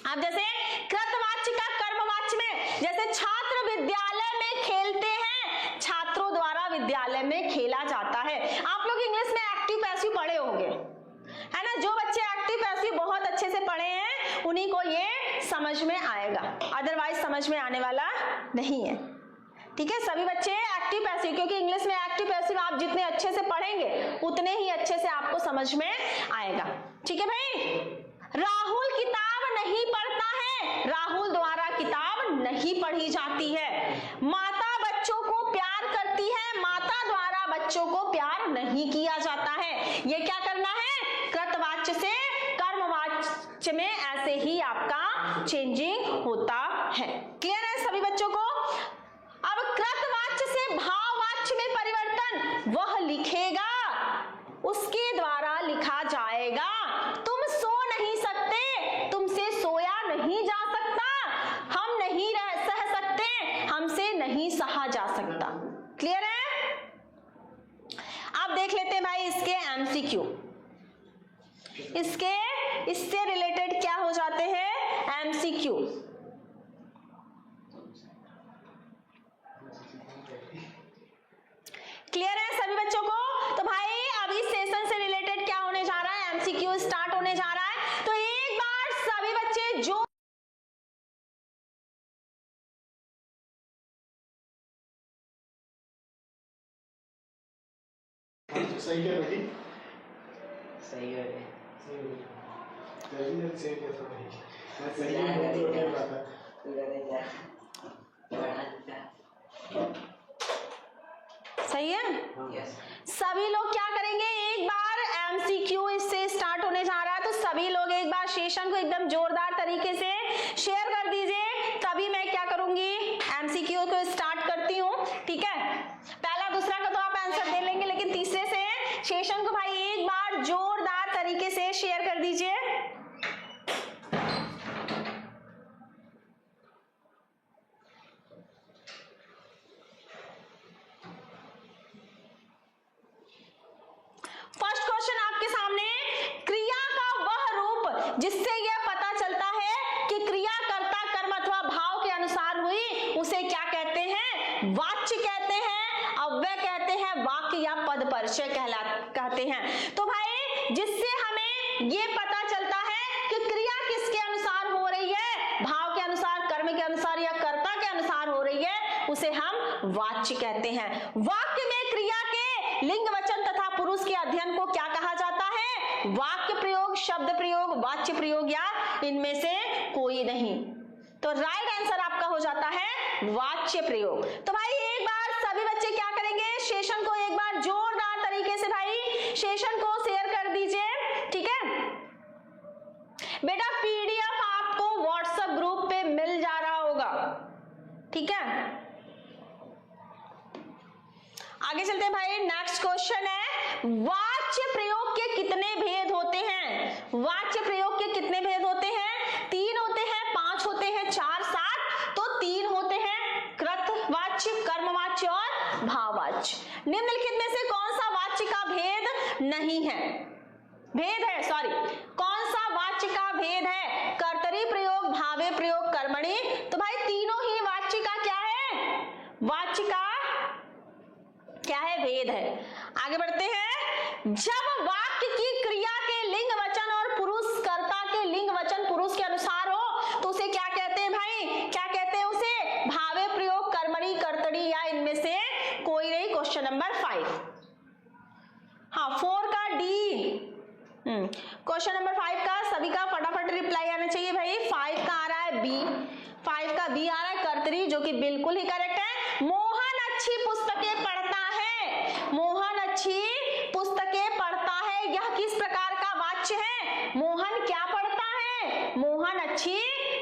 अब जैसे कृतवाच्य का कर्मवाच्य में, जैसे छात्र विद्यालय में खेलते हैं, छात्रों द्वारा विद्यालय में खेला जाता है। आप लोग इंग्लिश में एक्टिव पैसिव पढ़े होंगे, है ना? जो बच्चे एक्टिव पैसिव बहुत अच्छे से पढ़े हैं उन्हीं को ये समझ में आएगा, अदरवाइज समझ में आने वाला नहीं है, ठीक है? सभी बच्चे एक्टिव पैसिव, क्योंकि इंग्लिश में एक्टिव पैसिव आप जितने अच्छे से पढ़ेंगे उतने ही अच्छे से आपको समझ में आएगा, ठीक है भाई? राहुल किताब नहीं पढ़ता है, राहुल द्वारा किताब नहीं पढ़ी जाती है। माता बच्चों को प्यार करती है, माता द्वारा बच्चों को प्यार नहीं किया जाता है। ये क्या करना है? कृतवाच्य से कर्मवाच्य में ऐसे ही आपका चेंजिंग होता है। क्लियर है सभी बच्चों को? अब कृतवाच्य से भाववाच्य में परिवर्तन, वह लिखेगा, उसके द्वारा लिखा जाएगा। तुम सो नहीं सकते, तुमसे सोया नहीं जा सकता, हम नहीं सह सकते, हमसे नहीं सहा जा सकता। क्लियर है? अब देख लेते हैं भाई इसके एमसीक्यू। इससे रिलेटेड क्या हो जाते हैं? एमसीक्यू। क्लियर है सभी बच्चों को? तो भाई अभी सेशन से रिलेटेड क्या होने जा रहा है? एमसीक्यू स्टार्ट होने जा रहा है। तो एक बार सभी बच्चे जो सही है बेटी, सही है। सही कैसा नहीं? मैं सही हूँ तो नहीं पता। सही है? यस। सभी लोग क्या करेंगे? एक बार एमसीक्यू इससे स्टार्ट होने जा रहा है, तो सभी लोग एक बार सेशन को एकदम जोरदार तरीके से शेयर कर दीजिए, तभी मैं क्या करूंगी? एमसीक्यू को स्टार्ट करती हूँ, ठीक है? पहला दूसरा का तो आप आंसर दे लेंगे, लेकिन तीसरे से सेशन को भाई एक बार जोरदार तरीके से शेयर कर दीजिए। फर्स्ट क्वेश्चन आपके सामने, क्रिया का वह रूप जिससे यह पता चलता है कि क्रिया कर्ता कर्म अथवा भाव के अनुसार हुई, उसे क्या कहते हैं? वाच्य कहते हैं, अव्यय कहते हैं, वाक्य या पद परिचय कहते हैं। तो भाई जिससे हमें ये पता चलता है कि क्रिया किसके अनुसार हो रही है, भाव के अनुसार, कर्म के अनुसार या कर्ता के अनुसार हो रही है, उसे हम वाच्य कहते हैं। वाक्य में क्रिया के लिंग वचन तथा पुरुष के अध्ययन को क्या कहा जाता है? वाक्य प्रयोग, शब्द प्रयोग, वाच्य प्रयोग या इनमें से कोई नहीं। तो राइट आंसर आपका हो जाता है वाच्य प्रयोग। तो भाई एक बार सभी बच्चे क्या करेंगे? सेशन को एक बार जोरदार तरीके से भाई सेशन को शेयर कर दीजिए, ठीक है? बेटा पीडीएफ आपको व्हाट्सएप ग्रुप पे मिल जा रहा होगा, ठीक है? आगे चलते हैं भाई। नेक्स्ट क्वेश्चन है, वाच्य प्रयोग के कितने भेद होते हैं? वाच्य प्रयोग के कितने भेद होते हैं? 3 होते हैं, 5 होते हैं, 4, 7? तो 3 होते हैं, कृतवाच्य, कर्मवाच्य और भाववाच्य। निम्नलिखित में से कौन सा वाच्य का भेद नहीं है? भेद है, सॉरी, कौन सा वाच्य का भेद है? कर्तरी प्रयोग, भावे प्रयोग, कर्मणि। तो भाई तीनों ही वाच्य का क्या है? वाच्य का क्या है, भेद है। आगे बढ़ते हैं। जब वाक्य की क्रिया के लिंग वचन और पुरुष कर्ता के लिंग वचन पुरुष के अनुसार हो तो उसे क्या कहते हैं भाई, क्या कहते हैं उसे, भावे प्रयोग, कर्मणी, कर्तरी या इनमें से कोई नहीं। क्वेश्चन नंबर 5, हाँ 4 का डी। क्वेश्चन नंबर 5 का सभी का फटाफट रिप्लाई आना चाहिए भाई। 5 का आ रहा है बी, 5 का बी आ रहा है कर्तरी, जो कि बिल्कुल ही करेक्ट है। मोहन अच्छी पुस्तकें पढ़ता है, मोहन अच्छी पुस्तकें पढ़ता है, यह किस प्रकार का वाच्य है, मोहन क्या पढ़ता है, मोहन अच्छी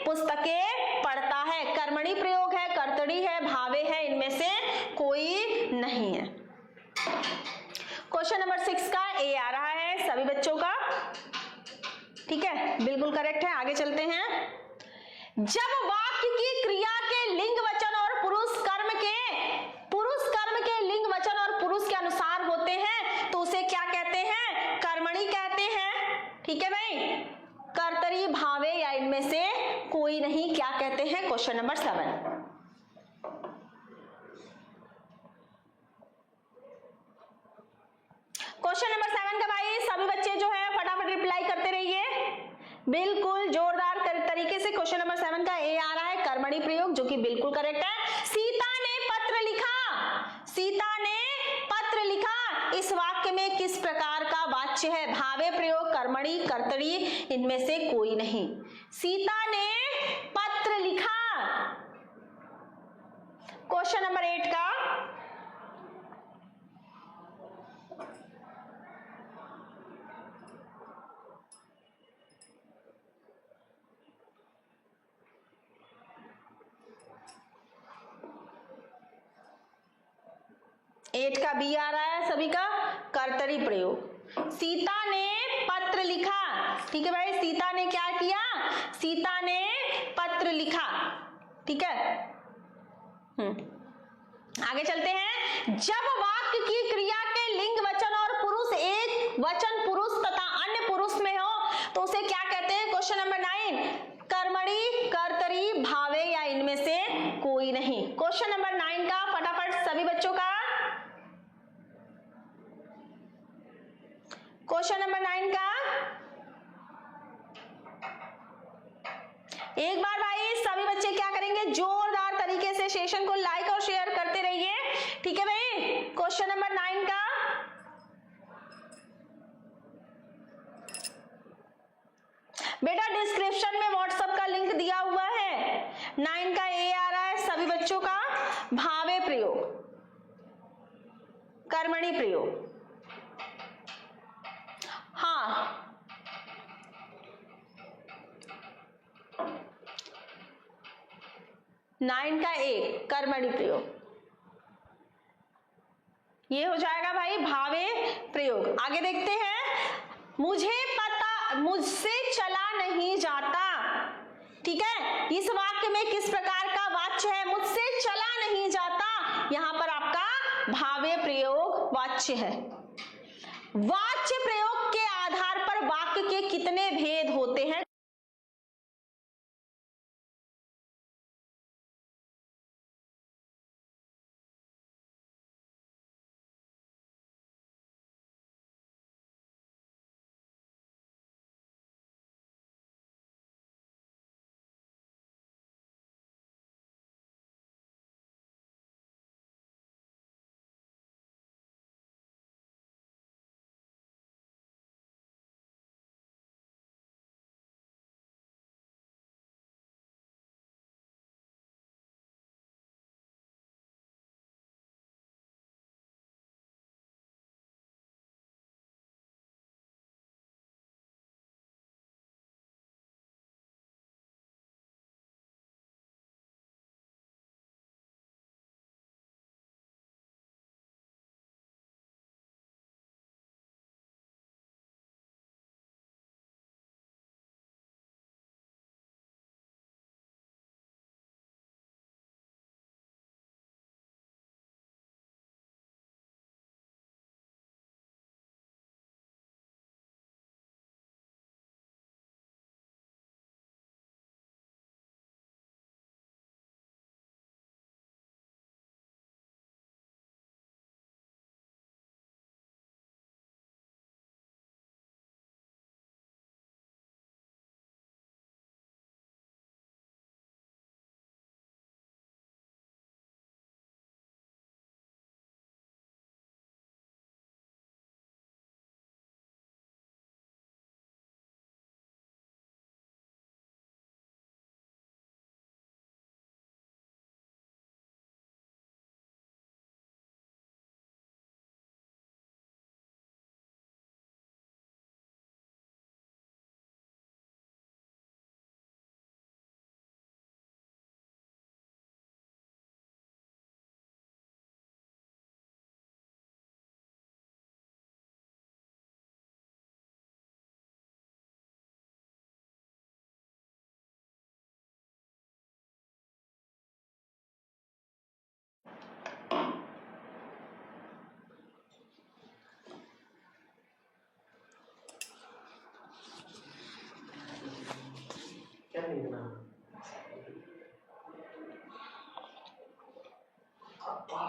पुस्तकें पढ़ता है। कर्मणी प्रयोग है, कर्तरी है, भावे है, इनमें से कोई नहीं है। क्वेश्चन नंबर 6 का ए आ रहा है सभी बच्चों का, ठीक है, बिल्कुल करेक्ट है। आगे चलते हैं। जब वाक्य की क्रिया के लिंग वचन और पुरुष कर्म के लिंग वचन और पुरुष के अनुसार होते हैं तो उसे क्या कहते हैं, कर्मणी कहते हैं, ठीक है भाई। कर्तरी, भावे या इनमें से कोई नहीं, क्या कहते हैं। क्वेश्चन नंबर 7, क्वेश्चन नंबर 7 का भाई सभी बच्चे जो है फटाफट रिप्लाई करते रहिए, बिल्कुल जोरदार तरीके से। क्वेश्चन नंबर 7 का ए आ रहा है कर्मणी प्रयोग, जो कि बिल्कुल करेक्ट है। सीता ने पत्र लिखा, सीता ने पत्र लिखा, इस वाक्य में किस प्रकार का वाच्य है, भावे प्रयोग, कर्मणी, कर्तरी, इनमें से कोई नहीं। सीता ने पत्र लिखा। क्वेश्चन नंबर 8 का बी आ रहा है सभी का, कर्तरी प्रयोग। सीता ने पत्र लिखा, ठीक है भाई, सीता ने क्या किया, सीता ने पत्र लिखा, ठीक है। आगे चलते हैं। जब वाक्य की क्रिया के लिंग वचन और पुरुष एक वचन पुरुष तथा अन्य पुरुष में हो तो उसे क्या कहते हैं। क्वेश्चन नंबर 9, कर्मणी, कर्तरी, भावे या इनमें से कोई नहीं। क्वेश्चन नंबर 9 का फटाफट सभी बच्चों का, क्वेश्चन नंबर 9 का एक बार भाई सभी बच्चे क्या करेंगे, जोरदार तरीके से सेशन को लाइक और शेयर करते रहिए, ठीक है भाई। क्वेश्चन नंबर 9 का बेटा डिस्क्रिप्शन में व्हाट्सएप का लिंक दिया हुआ है। 9 का ए आ रहा है सभी बच्चों का, भावे प्रयोग, कर्मणी प्रयोग, हाँ 9 का ए कर्मणी प्रयोग, ये हो जाएगा भाई भावे प्रयोग। आगे देखते हैं। मुझे पता, मुझसे चला नहीं जाता, ठीक है, इस वाक्य में किस प्रकार का वाच्य है, मुझसे चला नहीं जाता, यहां पर आपका भावे प्रयोग वाच्य है। वाच्य प्रयोग के आधार पर वाक्य के कितने भेद होते हैं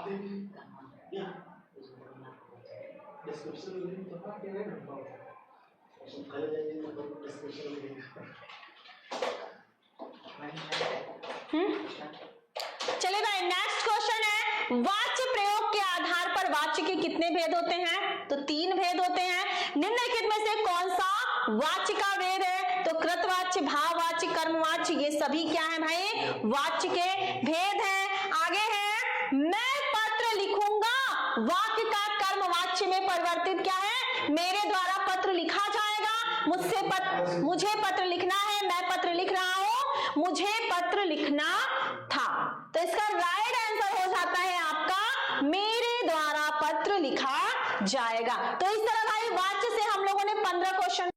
देख या डिस्क्रिप्शन में लिंक तो पा के नहीं ढूंढ पाओगे सब कर जाएंगे तो डिस्क्रिप्शन में लिंक चलिए भाई नेक्स्ट क्वेश्चन है, वाच्य प्रयोग के आधार पर वाच्य के कितने भेद होते हैं? तो 3 भेद होते हैं। निम्नलिखित में से कौन सा वाच्य का भेद है? तो कृतवाच्य, भाववाच्य, कर्मवाच्य, ये सभी क्या है भाई? वाच्य के भेद हैं। आगे है, मैं पत्र लिखूंगा, वाक्य का कर्मवाच्य में परिवर्तित क्या है? मेरे द्वारा पत्र लिखा जाएगा, मुझे पत्र लिखना है, मैं पत्र लिख रहा हूं, मुझे पत्र लिखना था। तो इसका राइट आंसर हो जाता है आपका मेरे द्वारा पत्र लिखा जाएगा। तो इस तरह भाई वाच्य से हम लोगों ने 15 क्वेश्चन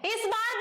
इस बार